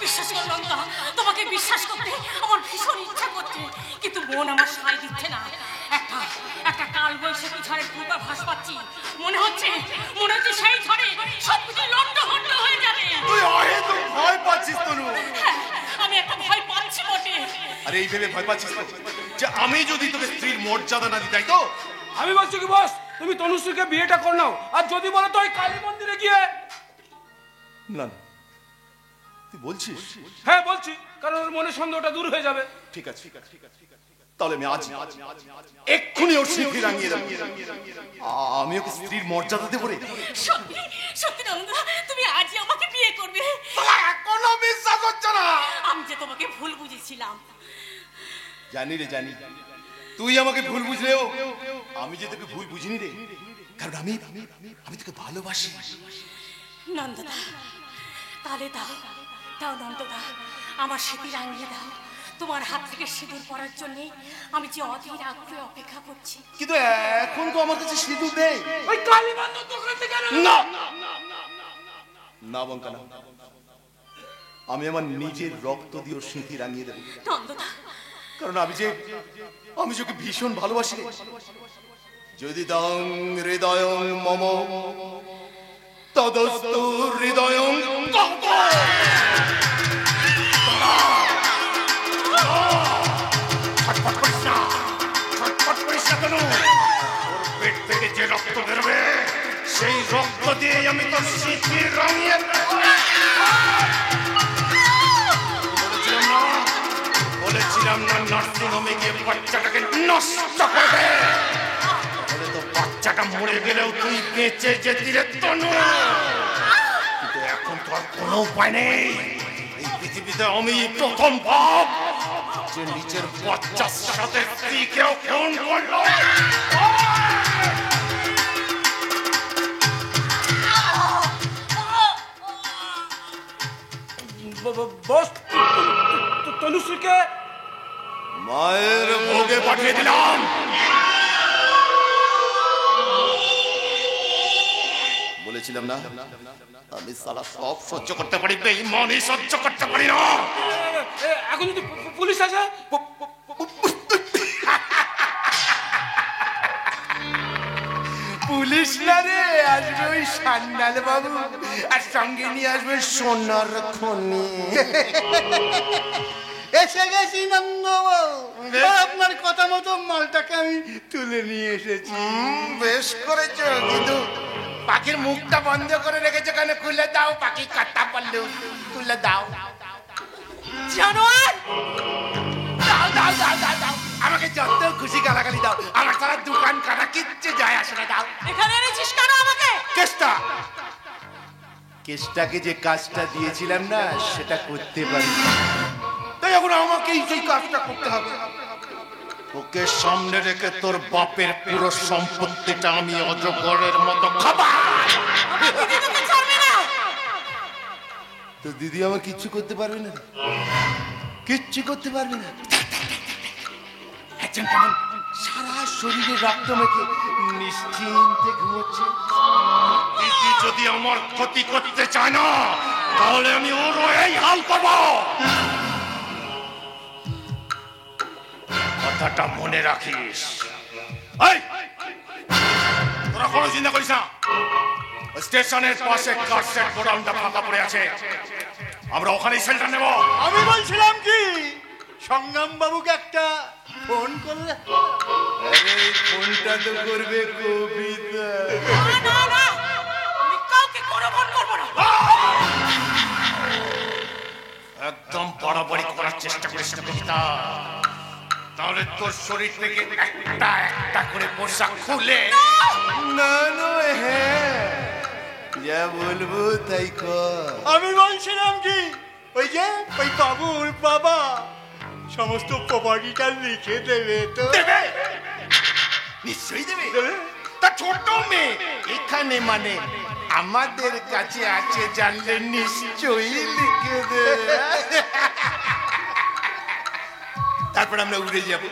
বিশ্বাস করো নন্দদা, তোমাকে বিশ্বাস করতে আমার ভীষণ ইচ্ছা করছে, কিন্তু মন আমার সায় দিচ্ছে না। একটা কাল বৈশাখী ঝড়ের পূর্বাভাস পাচ্ছি। মনে হচ্ছে সেই ঝড়ে সবকিছু লন্ডভন্ড হয়ে যাবে। তুই অহেতুক ভয় পাচ্ছিস তনু। হ্যাঁ, আমি একটা ভয় পাচ্ছি বটে। আরে এই ভেবে ভয় পাচ্ছিস তো যে আমি যদি তোকে স্ত্রীর মর্যাদা না দিই, তাই তো? আমি বলছি কি বস, তুমি তনুশ্রীকে বিয়েটা কর নাও, আর যদি বলো তো ওই কালী মন্দিরে গিয়ে। না, তুই বলছিস? হ্যাঁ বলছি, কারণ ওর মনে সন্দেহটা দূর হয়ে যাবে। ঠিক আছে, তাহলে আমি আজ এক্ষুনি ওর সিঁথি রাঙিয়ে দেবো। আমি ওকে স্ত্রীর মর্যাদা দেবো রে। সত্যি সত্যি নন্দদা, তুমি আজই আমাকে বিয়ে করবে? এখনো বিশ্বাস হচ্ছে না? আমি যে তোমাকে ভুল বুঝেছিলাম। জানি রে, জানি তুই আমাকে ভুল বুঝলেও আমি যে তোকে ভুল বুঝিনি রে, কারণ আমি তোকে ভালোবাসি। নন্দদা, তাহলে দাও দাও নন্দদা, আমার সিঁদুর রাঙিয়ে দাও। তোমার হাত থেকে সিঁদুর পরার জন্য আমি যে অধীর আগ্রহে অপেক্ষা করছি। কিন্তু এখন তো আমার কাছে সিঁদুর নেই। ওই কালী মন্দির দোকান থেকে না না বঙ্কা না, আমি আমার নিজের রক্ত দিয়ে ওর সিঁথি রাঙিয়ে দেবো। নন্দদা, কারণ আমি যে ওকে ভীষণ ভালোবাসি রে। যদি দং হৃদয়ং মম তদস্তু হৃদয়ং কম্প। ছটফট করিস না, ছটফট করিস না কেন? ওর পেট থেকে যে রক্ত বেরোবে সেই রক্ত দিয়ে আমি তোর সিঁথি রাঙিয়ে দেবো। বলেছিলাম না নার্সিংহোমে গিয়ে বাচ্চাটাকে নষ্ট করবে, তাহলে তো বাচ্চাটা মরে গেলেও তুই বেঁচে যেতি রে তনু। কিন্তু এখন তো আর কোনো উপায় নেই। এই পৃথিবীতে আমি প্রথম ভাব যে নিজের বাচ্চার সাথে স্ত্রীকেও খুন করলো। বস, তনুশ্রীকে মায়ের ভোগে পাঠিয়ে দিলাম। বলেছিলাম না আমি সালা সব সহ্য করতে পারি, বেঈমানি সহ্য করতে পারি না। এখন যদি পুলিশ আসে? পুলিশ না রে, আসবে ওই সান্নাল বাবু, আর সঙ্গে নিয়ে আসবে সোনার খনি। এসে গেছি নন্দবাবু, আর আপনার কথা মতো মালটাকে আমি তুলে নিয়ে এসেছি। বেশ করেছো, কিন্তু পাখির মুখটা বন্ধ করে রেখেছো কেন? খুলে দাও, পাখি কাটা পড়লো, খুলে দাও। জানোয়ার! দাও দাও দাও দাও দাও, আমাকে যত খুশি গালাগালি দাও, আমার সারা দোকান কাটা কিচ্ছু যায় আসে না। দাও। এখানে এনেছিস কেন আমাকে? কেষ্টা, কেষ্টাকে যে কাজটা দিয়েছিলাম না, সেটা করতে পারি, তাই এখন আমাকেই সেই কাজটা করতে হবে। ওকে সামনে রেখে তোর বাপের পুরো সম্পত্তিটা আমি অজগরের মতো খাবো। তো দিদি আমার কিচ্ছু করতে পারবে না, কিচ্ছু করতে পারবে না। একজন কেমন সারা শরীরে রক্ত মেখে নিশ্চিন্তে ঘুমোচ্ছে। দিদি যদি আমার ক্ষতি করতে চায় না, তাহলে আমি ওর এই হাল করব। কথাটা মনে রাখিস। এই, তোরা কোনো চিন্তা করিস না, স্টেশনের পাশে কারসেট গোডাউনটা ফাঁকা পড়ে আছে, আমরা ওখানেই শেল্টার নেব। আমি বলছিলাম কি, সংগ্রাম বাবুকে একটা ফোন করলে? আরে ফোনটা তো করবে কবিতা। আমি কাউকে কোনো ফোন করবো না। একদম বড়াবড়ি করার চেষ্টা করিস না কবিতা, তাহলে তোর শরীর থেকে একটা একটা করে পোশাক খুলে। না না, হ্যাঁ, যা বলবো তাই কর। আমি বলছিলাম কি, ওই যে ওই বাবুর বাবা সমস্ত প্রপার্টিটা লিখে দেবে তো? দেবে, নিশ্চয়ই দেবে। তা ছোট মেয়ে এখানে মানে আমাদের কাছে আছে জানলে নিশ্চয়ই লিখে দেবে। তারপর আমরা উড়ে যাব,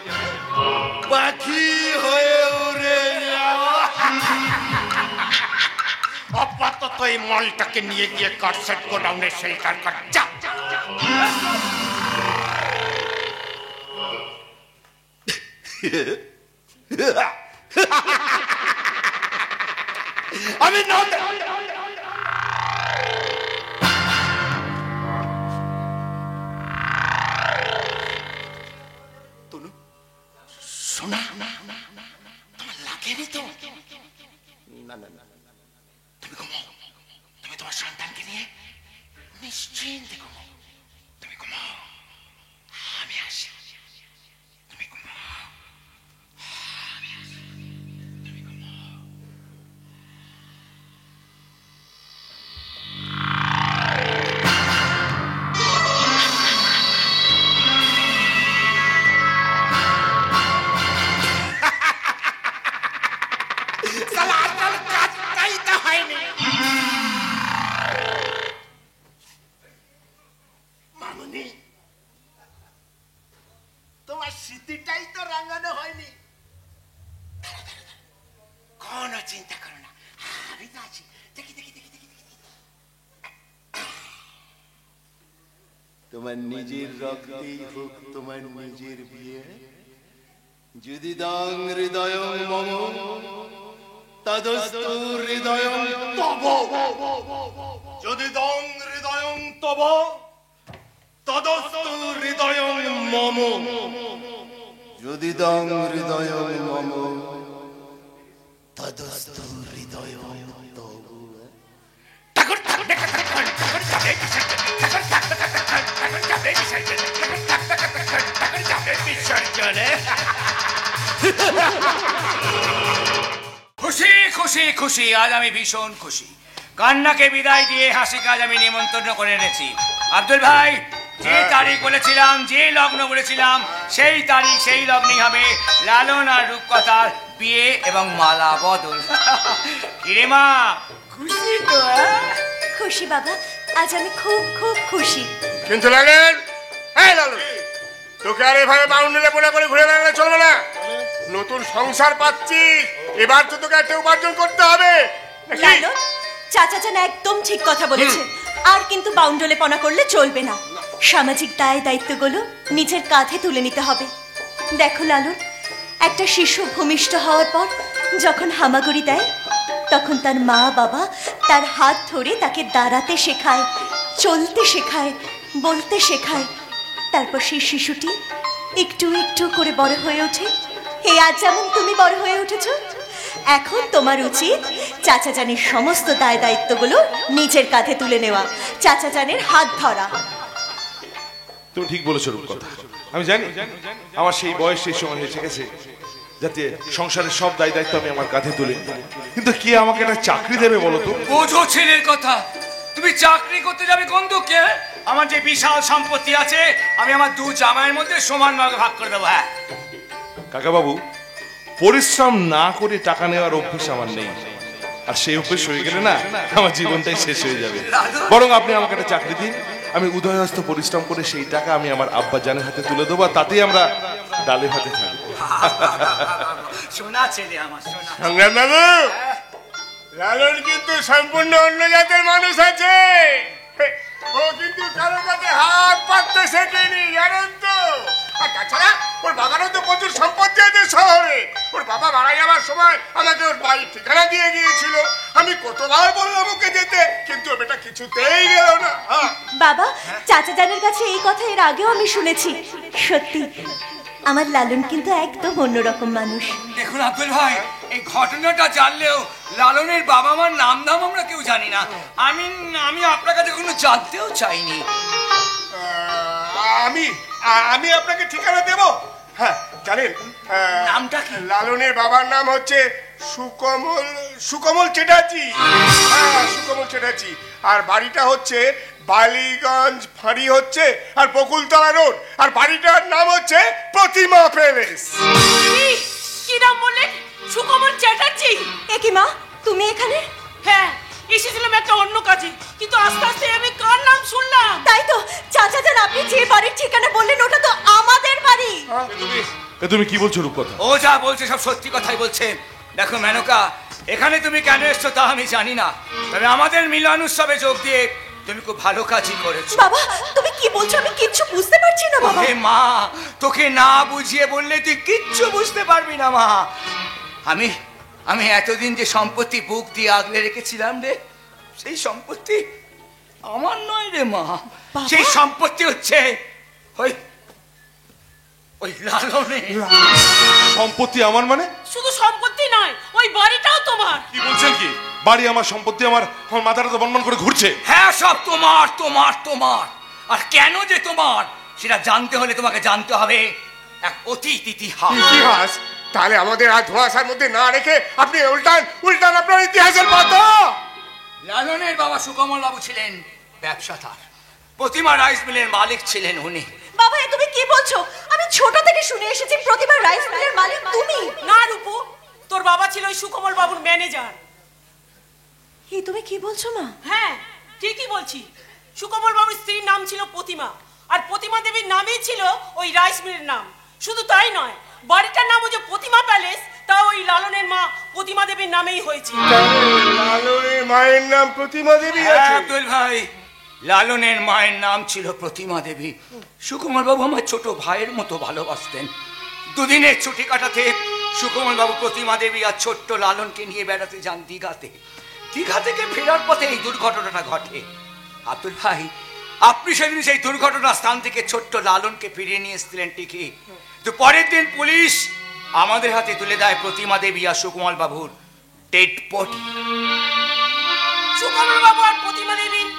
পাখি হয়ে উড়ে যাব। আপাতত এই মলটাকে নিয়ে গিয়ে কারসেট গোডাউনে শেল্টার কর। যা। আমি না শোনা, তোমার লাগেনি তো? না না না, তুমি ঘুমাও, তুমি তোমার সন্তানকে নিয়ে নিশ্চিন্তে ঘুমাও, তুমি ঘুমাও, আমি আসি। তুমি ঘুমাও, আমি আসি, তুমি ঘুমাও। তোমার স্মৃতিটাই তো রাঙানো হয়নি। কোনো চিন্তা করো না, আমি তো আছি। দেখি দেখি দেখি দেখি, তোমার নিজের রক্তেই হোক তোমার নিজের বিয়ে। যদি দং হৃদয়ং মম তদস্তু হৃদয়ং তব, যদি দং হৃদয়ং তব তদস্তু হৃদয়ং মম, যদি দং হৃদয়ং মম তদস্তু হৃদয়ং তব। ঠাকুর থাকবে, ঠাকুর যাবে বিসর্জনে। খুশি খুশি খুশি, আজ আমি ভীষণ খুশি। কান্নাকে বিদায় দিয়ে হাসিকে আজ আমি নিমন্ত্রণ করে এনেছি। আব্দুল ভাই, যে তারিখ বলেছিলাম, যে লগ্ন বলেছিলাম, সেই তারিখ সেই লগ্নই হবে লালন আর রূপকথার বিয়ে এবং মালা বদল। কিরে মা, খুশি তো? খুশি বাবা, আজ আমি খুব খুব খুশি। কিন্তু লালেন, এই লালন, তোকে আর এভাবে বাউন্ডারে পড়ে করে ঘুরে বেড়ালে চলবে না। নতুন সংসার পাচ্ছিস, এবার তো তোকে একটা উপার্জন করতে হবে। লালন, চাচা জান একদম ঠিক কথা বলেছে। আর কিন্তু বাউন্ডলে পনা করলে চলবে না। সামাজিক দায় দায়িত্বগুলো নিজের কাঁধে তুলে নিতে হবে। দেখো লালন, একটা শিশু ভূমিষ্ঠ হওয়ার পর যখন হামাগুড়ি দেয়, তখন তার মা বাবা তার হাত ধরে তাকে দাঁড়াতে শেখায়, চলতে শেখায়, বলতে শেখায়। তারপর সেই শিশুটি একটু একটু করে বড় হয়ে ওঠে। আজ যেমন তুমি বড় হয়ে উঠেছো, এখন তোমার উচিত চাচা জানের সমস্ত দায় দায়িত্বগুলো নিজের কাঁধে তুলে নেওয়া, চাচা জানের হাত ধরা। তুমি ঠিক বলেছো রূপকথা। আমি জানি আমার সেই বয়স সেই সময় এসে গেছে যাতে সংসারের সব দায় দায়িত্ব আমি আমার কাঁধে তুলে নিই। কিন্তু কে আমাকে একটা চাকরি দেবে বলো তো? বোঝো ছেলের কথা, তুমি চাকরি করতে যাবে কোন দুঃখে? আমার যে বিশাল সম্পত্তি আছে আমি আমার দু জামাইয়ের মধ্যে সমান ভাগে ভাগ করে দেবো। হ্যাঁ কাকা বাবু, পরিশ্রম না করে টাকা নেওয়ার অভ্যেস আমার নেই, আর সেই অভ্যেস হয়ে গেলে না আমার জীবনটাই শেষ হয়ে যাবে। বরং আপনি আমাকে একটা চাকরি দিন, আমি উদয়হস্ত পরিশ্রম করে সেই টাকা আমি আমার আব্বা জানের হাতে তুলে দেবো, তাতেই আমরা ডালে ভাতে থাকবো। শোনা ছেলে আমার, শোনা। সংগ্রাম বাবু, লালন কিন্তু সম্পূর্ণ অন্য জাতের মানুষ আছে। ও কিন্তু কারো কাছে হাত পাততে শেখেনি, জানেন তো? আর তাছাড়া ওর বাবারও তো প্রচুর সম্পত্তি আছে শহরে। ওর বাবা মারা যাওয়ার সময় আমাকে ওর বাড়ির ঠিকানা দিয়ে গিয়েছিল। আমি কতবার বললাম ওকে যেতে, কিন্তু ওটা কিছুতেই গেল না। বাবা, চাচা জানের কাছে এই কথা এর আগেও আমি শুনেছি। সত্যি আমার লালন কিন্তু একদম অন্যরকম মানুষ। দেখুন আব্দুল ভাই, এই ঘটনাটা জানলেও লালনের বাবা মার নাম দাম আমরা কেউ জানি না। আমি আপনার কাছে কোনো জানতেও চাইনি। আমি আপনাকে ঠিকানা দেব। হ্যাঁ জানেন নামটা কি? লালনের বাবার নাম হচ্ছে সুকমল চ্যাটার্জি। হ্যাঁ, সুকমল চ্যাটার্জি। আর বাড়িটা হচ্ছে বালিগঞ্জ ফাঁড়ি হচ্ছে আর বকুলতলা রোড। আর বাড়িটার নাম হচ্ছে প্রতিমা প্যালেস। কি নাম বললেন? সুকমল চ্যাটার্জি? এ কি মা, তুমি এখানে? হ্যাঁ, এসেছিলাম একটা অন্য কাজে, কিন্তু আস্তে আস্তে আমি কার নাম শুনলাম। তাই তো, চাচা জান আপনি যে বাড়ির ঠিকানা বললেন ওটা তো আমাদের বাড়ি। তুমি কি বলছো রূপকথা? ও যা বলছে সব সত্যি কথাই বলছে। দেখো মেনকা, এখানে তুমি কেন এসছো তা আমি জানি না, তবে আমাদের মিলন উৎসবে যোগ দিয়ে তুমি খুব ভালো কাজই করেছো। বাবা, তুমি কি বলছো? আমি কিচ্ছু বুঝতে পারছি না বাবা। হে মা, তোকে না বুঝিয়ে বললে তুই কিচ্ছু বুঝতে পারবি না মা। আমি এতদিন যে সম্পত্তি বুক দিয়ে আগলে রেখেছিলাম রে, সেই সম্পত্তি আমার নয় রে মা। সেই সম্পত্তি হচ্ছে ওই লালনের। সম্পত্তি আমার মানে? শুধু সম্পত্তি নয়, ওই বাড়িটাও তোমার। কি বলছেন কি? বাড়ি আমার, সম্পত্তি আমার, আমার মাথাটা তো বনবন করে ঘুরছে। হ্যাঁ, সব তোমার তোমার তোমার। আর কেন যে তোমার সেটা জানতে হলে তোমাকে জানতে হবে এক অতীত ইতিহাস। ইতিহাস? তাহলে আমাদের আর ধোঁয়াশার মধ্যে না রেখে আপনি উল্টান আপনার ইতিহাসের পাতা। লালনের বাবা সুকমল বাবু ছিলেন ব্যবসাদার, প্রতিমা রাইস মিলের মালিক ছিলেন উনি। বাবা, এ তুমি কি বলছো? আমি ছোট থেকে শুনে এসেছি প্রতিমা রাইস মিলের মালিক তুমি। না রূপু, তোর বাবা ছিল ওই সুকমল বাবুর ম্যানেজার। এই তুমি কি বলছো মা? হ্যাঁ, ঠিকই বলছি। সুকমল বাবুর স্ত্রীর নাম ছিল প্রতিমা, আর প্রতিমা দেবীর নামই ছিল ওই রাইস মিলের নাম। শুধু তাই নয়, বাড়িটার নাম যে প্রতিমা প্যালেস, তা ওই লালনের মা প্রতিমা দেবীর নামেই হয়েছে। লালনের মায়ের নাম প্রতিমা দেবী আছে? আব্দুল ভাই, লালনের মায়ের নাম ছিল প্রতিমা দেবী। সুকুমার বাবু আমার ছোট ভাইয়ের মতো ভালোবাসতেন। দুদিনের ছুটি কাটাতে সুকুমার বাবু প্রতিমা দেবী আর ছোট্ট লালনকে নিয়ে বেড়াতে যান দীঘাতে। দীঘা থেকে ফেরার পথে এই দুর্ঘটনাটা ঘটে। আব্দুল ভাই, আপনি সেদিন সেই দুর্ঘটনা স্থান থেকে ছোট্ট লালনকে ফিরিয়ে নিয়ে এসেছিলেন ঠিকই, তো পরের দিন পুলিশ আমাদের হাতে তুলে দেয় প্রতিমা দেবী আর সুকুমার বাবুর ডেড বডি। সুকমল বাবু আর প্রতিমা দেবীর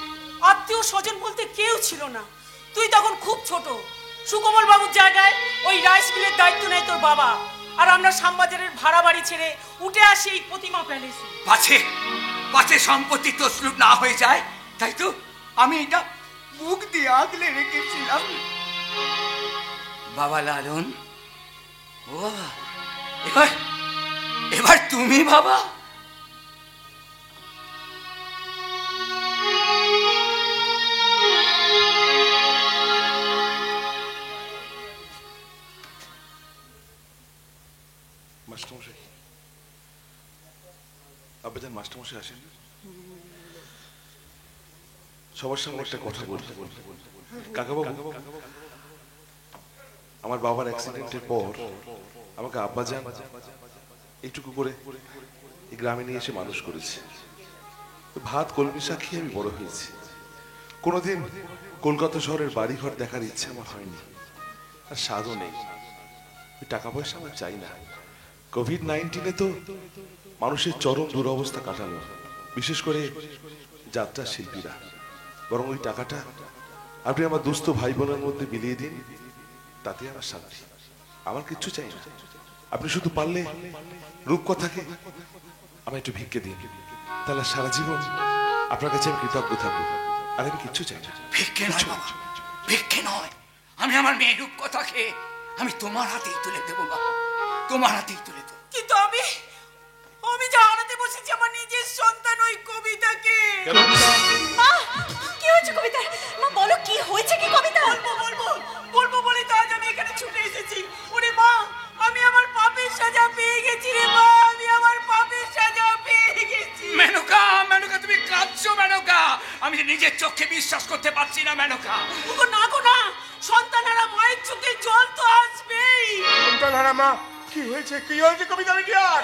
আত্মীয় স্বজন বলতে কেউ ছিল না। তুই তখন খুব ছোট। সুকমল বাবুর জায়গায় ওই রাইস মিলের দায়িত্ব নেয় তোর বাবা, আর আমরা শ্যামবাজারের ভাড়া বাড়ি ছেড়ে উঠে আসি এই প্রতিমা প্যালেসে। পাছে সম্পত্তি তছরূপ না হয়ে যায়, তাই তো আমি এটা মুখ দিয়ে আগলে রেখেছিলাম। বাবা লালন, ও এবার তুমি বাবা। মাস্টারমশাই, আব্বাজান মাস্টারমশাই আসেন, সবার সামনে একটা কথা বলতে। কাকাবাবু, আমার বাবার অ্যাক্সিডেন্টের পর আমাকে আব্বাজান এইটুকু করে এই গ্রামে নিয়ে এসে মানুষ করেছে। ভাত কলমি শাক খেয়ে আমি বড় হয়েছি। কোনোদিন কলকাতা শহরের বাড়িঘর দেখার ইচ্ছে আমার হয়নি, আর স্বাদও নেই। টাকা পয়সা আমার চাই না। কোভিড-19 তো মানুষের চরম দুরবস্থা কাটালো, বিশেষ করে যাত্রা শিল্পীরা। বরং ওই টাকাটা আপনি আমার দুস্থ ভাই বোনের মধ্যে বিলিয়ে দিন, তাতে আমার শান্তি। আমার কিচ্ছু চাই না। আপনি শুধু পারলে রূপকথাকে আমার একটু ভিক্ষে দিন, তাহলে সারা জীবন আপনার কাছে আমি কৃতজ্ঞ থাকবো। আর আমি কিচ্ছু চাই না। ভিক্ষে নয় বাবা, ভিক্ষে নয়। আমি আমার মেয়ে রূপকথাকে আমি তোমার হাতেই তুলে দেবো বাবা, তোমার হাতেই তুলে দেবো। কিন্তু আমি যা হারাতে বসেছি আমার নিজের সন্তান ওই কবিতাকে। মা, কি হয়েছে কবিতা? মা বলো কি হয়েছে, কি কবিতা? বলবো বলে তো আজ আমি এখানে ছুটে এসেছি। ওরে মা, আমি আমার পাপের সাজা পেয়ে গেছি রে মা, আমি আমার পাপের সাজা পেয়ে গেছি। মেনকা, মেনকা তুমি কাঁদছো মেনকা? আমি নিজের চোখে বিশ্বাস করতে পারছি না মেনকা। ওগো না গো না, সন্তানেরা মায়ের চোখে জল তো আসবেই। সন্তানহারা মা, কি হয়েছে কবিতা বিটিয়ার?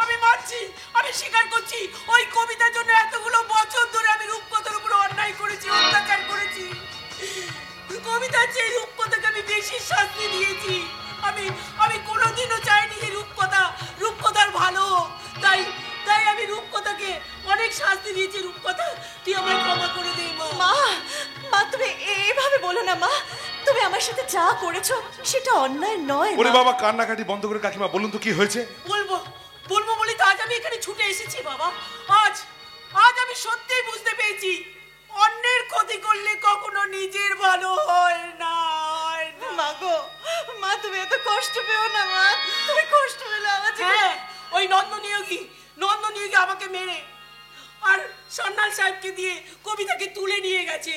আমি মানছি, আমি স্বীকার করছি, ওই কবিতার জন্য এতগুলো বছর ধরে আমি রূপকথার উপর অন্যায় করেছি, অত্যাচার করেছি। কবিতার চেয়ে রূপকথাকে আমি বেশি শাস্তি দিয়েছি। আমি কোনোদিনও চাইনি যে রূপকথার ভালো। তাই আমি রূপকথাকে অনেক শাস্তি দিয়েছি। রূপকথা, তুই আমায় ক্ষমা করে দে মা। মা তুমি এইভাবে বলো না মা, তুমি আমার সাথে যা করেছো সেটা অন্যায় নয়। ওরে বাবা, কান্নাকাটি বন্ধ করে কাকিমা বলুন তো কি হয়েছে? বলবো বলি তো আজ আমি এখানে ছুটে এসেছি বাবা। আজ আমি সত্যিই বুঝতে পেরেছি, অন্যের ক্ষতি করলে কখনো নিজের ভালো হয় না। মা গো, মা তুমি এত কষ্ট পেও না মা, তুমি কষ্ট পেলে আমার। হ্যাঁ, ওই নন্দনিয়োগী আমাকে মেরে আর সন্ন্যাল সাহেবকে দিয়ে কবিতাকে তুলে নিয়ে গেছে।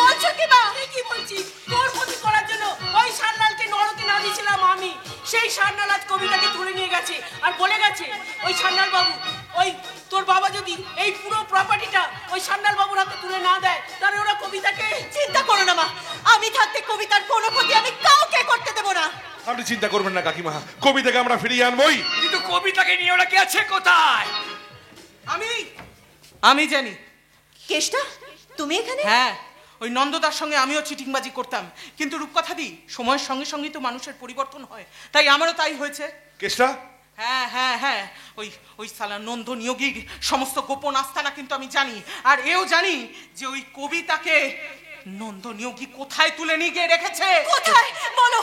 বলছো কি মা? কি বলছি, তোর ক্ষতি করার জন্য ওই সন্ন্যালকে নরকে না দিয়েছিলাম আমি, সেই সন্ন্যাল আজ কবিতাকে তুলে নিয়ে গেছে আর বলে গেছে ওই সন্ন্যাল বাবু, ওই তোর বাবা যদি এই পুরো প্রপার্টিটা ওই সন্ন্যাল বাবুর হাতে তুলে না দেয় তাহলে ওরা কবিতাকে। চিন্তা করো না মা, আমি থাকতে কবিতার কোনো ক্ষতি আমি কাউকে করতে দেব না। আপনি চিন্তা করবেন না কাকিমা, কবিতাকে আমরা ফিরিয়ে আনবই। কিন্তু কবিতাকে নিয়ে ওরা গেছে কোথায়? আমি জানি। কেষ্টা, তুমি এখানে? হ্যাঁ, ওই নন্দদার সঙ্গে আমিও চিটিংবাজি করতাম, কিন্তু রূপকথা দি সময়ের সঙ্গে সঙ্গে তো মানুষের পরিবর্তন হয়, তাই আমারও তাই হয়েছে। কেষ্টা? হ্যাঁ, ওই সালা নন্দ নিয়োগীর সমস্ত গোপন আস্তানা কিন্তু আমি জানি, আর এও জানি যে ওই কবিতাকে নন্দ নিয়োগী কোথায় তুলে নিয়ে গিয়ে রেখেছে। কোথায়? বলো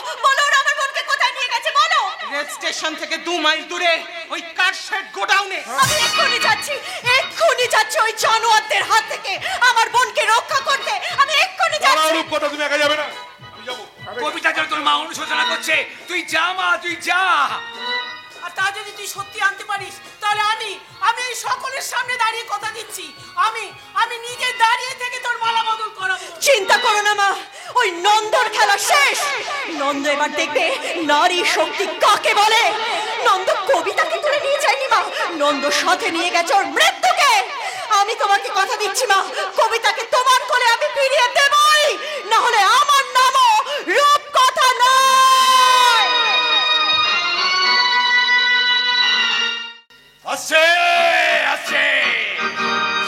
ওরা আমার বোনকে কোথায় নিয়ে গেছে বলো। রেল স্টেশন থেকে 2 মাইল দূরে ওই কারশেড গোডাউনে। আমি এক্ষুনি যাচ্ছি ওই জানোয়ারদের হাত থেকে আমার বোনকে রক্ষা করতে। আমি এক্ষুনি যাচ্ছি। রূপকথা, তুমি একা যাবে না, আমি যাবো। কবিতার জন্য তোর মা অনুশোচনা করছে, তুই যা মা, তুই যা। আর তা যদি তুই সত্যি আনতে পারিস তাহলে আমি এই সকলের সামনে দাঁড়িয়ে কথা দিচ্ছি, আমি নিজে দাঁড়িয়ে থেকে তোর মালা বদল করাবো। চিন্তা করো না মা, ওই নন্দর খেলা শেষ। নন্দ এবার দেখবে নারী শক্তি কাকে বলে। নন্দ কবিতাকে তুলে নিয়ে যায়নি মা, নন্দ সাথে নিয়ে গেছে ওর মৃত্যুকে। আমি তোমাকে কথা দিচ্ছি মা, কবিতাকে তোমার কোলে আমি ফিরিয়ে দেবই, না হলে আমার নামও রূপকথা নয়। আছে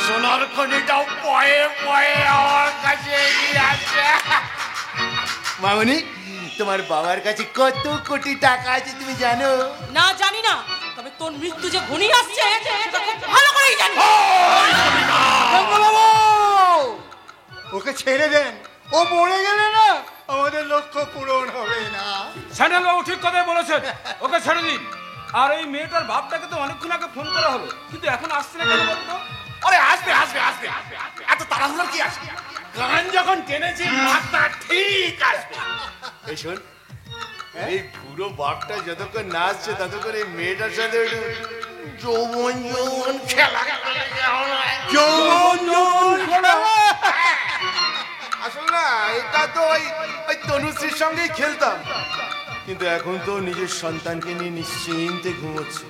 সোনার খনিটাও পয়ে আমার কাছে এগিয়ে আসছে। মামনি, তোমার বাবার কাছে কত কোটি টাকা আছে তুমি জানো? না, জানি না, তবে তোর মৃত্যু যে ঘনিয়ে আসছে সেটা খুব ভালো করেই জানি। ওকে ছেড়ে দেন, ও মরে গেলে না আমাদের লক্ষ্য পূরণ হবে না। স্যান্ডেল বাবু ঠিক কথাই বলেছেন, ওকে ছেড়ে দিন। আর ওই মেয়েটার বাপটাকে তো অনেকক্ষণ আগে ফোন করা হলো, কিন্তু এখন আসছে না কেন বলতো? আরে আসবে, এত তাড়াহুড়ো কি আসবে? গান যখন টেনেছি মাথা ঠিক আসবে। এই শোন, এই পুরো বাপটা যতক্ষণ নাচছে ততক্ষণ এই মেয়েটার সাথে যৌবন খেলা আসলে না, এটা তো ওই তনুশ্রীর সঙ্গেই খেলতাম, কিন্তু এখন তো নিজের সন্তানকে নিয়ে নিশ্চিন্তে ঘুমোচ্ছে।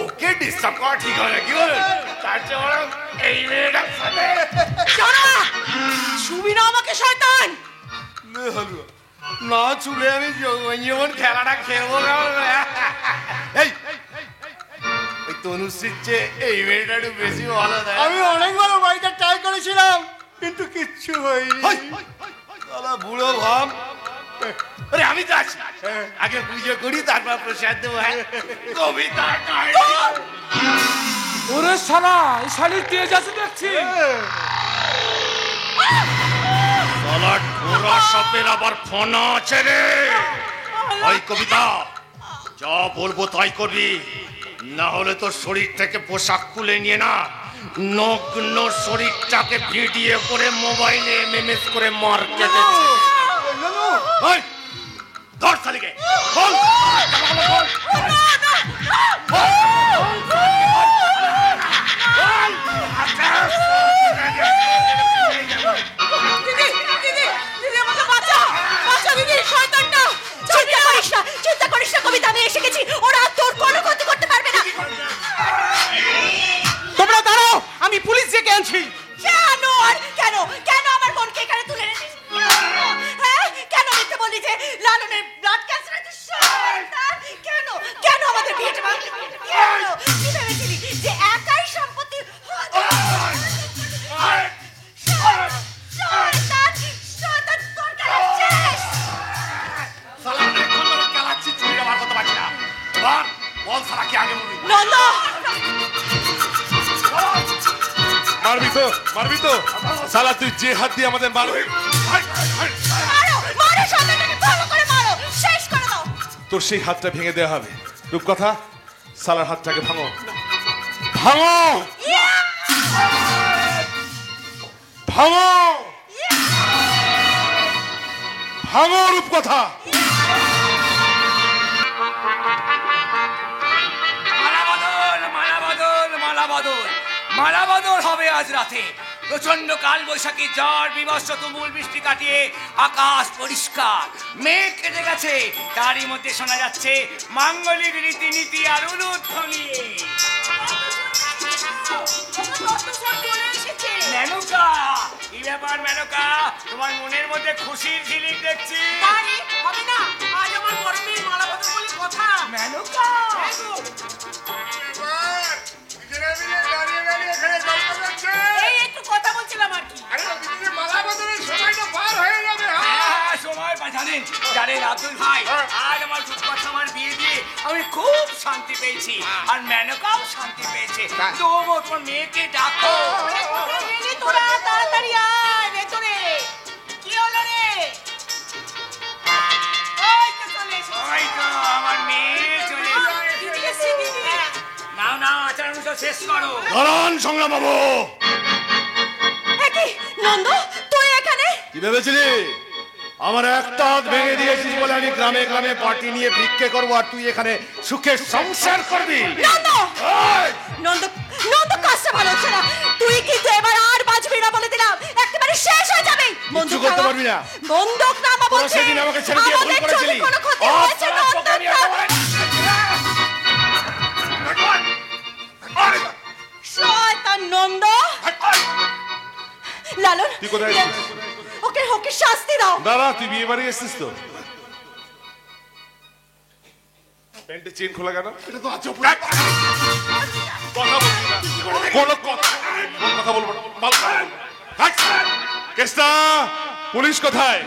ওকে ডিস্টার্ব করা ঠিক হয় না, কি বলেন? তার চেয়ে বরং এই মেয়েটার সাথে ছুবি না আমাকে শয়তান। না চুলে আমি যৌবন খেলাটা খেলবো। এই ওই তনুশ্রীর চেয়ে এই মেয়েটা একটু বেশি ভালো দেয়। আমি অনেকবার বাড়িতে ট্রাই করেছিলাম, কিন্তু কিচ্ছু হয়নি। শালা বুড়ো ভাব। আরে আমি তো আছি, আগে পুজো করি তারপর প্রসাদ দেবো। হ্যাঁ, কবিতা ওরে শালা এই শালির তেজ আছে দেখছি। শালা ঠোরা সাপের আবার ফনা আছে রে। ওই কবিতা যা বলবো তাই করবি, না হলে তোর শরীর থেকে পোশাক খুলে নিয়ে না নগ্ন শরীরটাকে ভিডিও করে মোবাইলে এমএমএস করে মার্কেটে ওই ধর শালিকে বল চিন্তা করিস না কবিতা, আমি এসে গেছি। ওরা তোর কোনো ক্ষতি করতে পারবে না। তোমরা দাঁড়াও, আমি পুলিশ ডেকে আনছি। কেন আর কেন কেন আমার বোনকে এখানে তুলে এনেছিস? হ্যাঁ, কেন মিথ্যে বললি যে লালনের ব্লাড ক্যান্সার আছে? কেন কেন আমাদের বিয়েটা ভাঙলি? কেন কি ভেবেছিলি যে একাই সম্পত্তি? মারবি তো শালা, তুই যে হাত দিয়ে আমাদের মারবি তোর সেই হাতটা ভেঙে দেওয়া হবে। রূপকথা, শালার হাতটাকে ভাঙো ভাঙো ভাঙো ভাঙো রূপকথা। মালা বদল হবে আজ রাতে। প্রচন্ড কাল বৈশাখী ঝড় বিভৎস তুমুল বৃষ্টি কাটিয়ে আকাশ পরিষ্কার, মেঘ কেটে গেছে। তারই মধ্যে শোনা যাচ্ছে মাঙ্গলিক রীতিনীতি আর উলুধ্বনি। মেনকা, কি ব্যাপার মেনকা? তোমার মনের মধ্যে খুশির ঝিলিক দেখছি। হবে না, আজ আমার বড় মেয়ের মালা বদল বলে কথা। মেনকা এই একটু কথা বলছিলাম আর কি। সময় জানেন জানেন আব্দুল ভাই, আজ আমার রূপকথা আমার বিয়ে দিয়ে আমি খুব শান্তি পেয়েছি, আর মেনকাও শান্তি পেয়েছে। তবু তোমার মেয়েকে ডাকো। তোরা তাড়াতাড়ি আয় ভেতরে। কি হলো রে? ওই তো চলে এসেছে। ওই তো আমার মেয়ে চলে দিদি এসেছে, দিদি। নাও নাও, আচার অনুষ্ঠান শেষ করো। দাঁড়ান সংগ্রাম বাবু। একই নন্দ, তুই এখানে? কি ভেবেছিলি আমার একটা হাত ভেঙে দিয়েছিস বলে আমি গ্রামে গ্রামে পার্টি নিয়ে ভিক্ষে করবো আর তুই এখানে সুখে সংসার করবি? নন্দ নন্দ নন্দ, কাজটা ভালো হচ্ছে না। তুই কিন্তু এবার আর বাঁচবি না বলে দিলাম, একেবারে শেষ হয়ে যাবে। বন্দুক করতে পারবি না। বন্দুক নামা বলছে। সেদিন আমাকে ছেড়ে দিয়ে ভুল করেছিলি। কোনো ক্ষতি হয়েছে শয়তান নন্দ। লালন, তুই কোথায় এসেছিস? ওকে ওকে শাস্তি দাও। দাঁড়া, তুই বিয়ে বাড়ি এসেছিস তো? প্যান্টের চেন খোলা কেন? এটা তো আছে কথা বলবি না, কোনো কথা বলবো না। কেসটা পুলিশ কোথায়?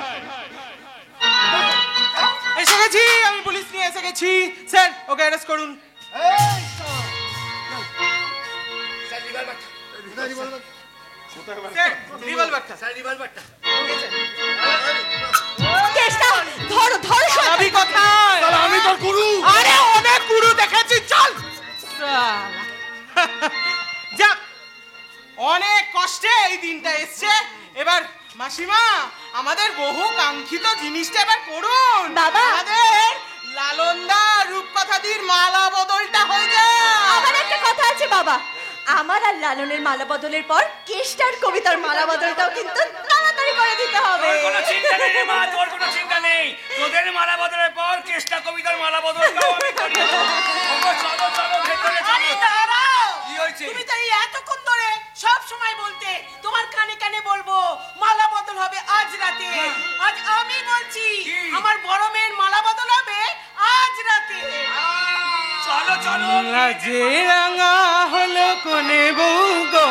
এসে গেছি, আমি পুলিশ নিয়ে এসে গেছি। স্যার, ওকে অ্যারেস্ট করুন। স্যার, রিভলভারটা। কেসটা ধরো ধরো। চাবি কোথায়? আমি তোর গুরু। আরে অনেক গুরু দেখেছি, চল। যাক, অনেক কষ্টে এই দিনটা এসছে। এবার মাসিমা, আমাদের বহু কাঙ্ক্ষিত জিনিসটা এবার করুন। বাবা। আমাদের লালনদা রূপকথাদির মালা বদলটা হয়ে যায়। আমার একটা কথা আছে বাবা, আমার আর লালনের মালা বদলের পর কেষ্টার কবিতার মালা বদলটাও কিন্তু তাড়াতাড়ি করে দিতে হবে। তোর কোনো চিন্তা নেই রে মা, তোর কোনো চিন্তা নেই। তোদের মালা বদলের পর কেষ্টা কবিতার মালা বদলটাও আমি করি। চলো চলো ভেতরে আরে চলো। দাঁড়াও, কি হয়েছে? তুমি তো এই এতক্ষণ ধরে সব সময় বলতে, তোমার কানে কানে বলবো মালা বদল হবে আজ রাতে। আজ আমি বলছি আমার বড় মেয়ের মালা বদল হবে আজ রাতে। চলো চলো। যে রাঙা হলো কোনে বউ গো,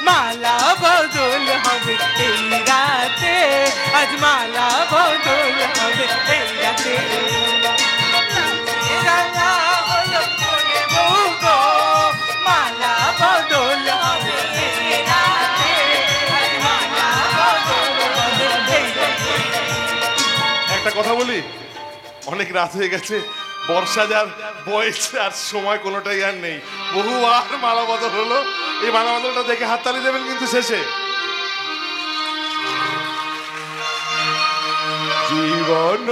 মালা বদল বদল হবে এই রাতে, আজ মালা বদল হবে এই রাতে। রাঙা হলো বলে বউ গো, মালা বদল হবে এই রাতে, আজ মালা বদল হবে এই রাতে। একটা কথা বলি, অনেক রাত হয়ে গেছে, বর্ষা যার বয়স আর সময় কোনোটাই আর নেই। বহুবার মালা বদল হলো, এই মালা বদলটা দেখে হাততালি দেবেন কিন্তু শেষে। জীবন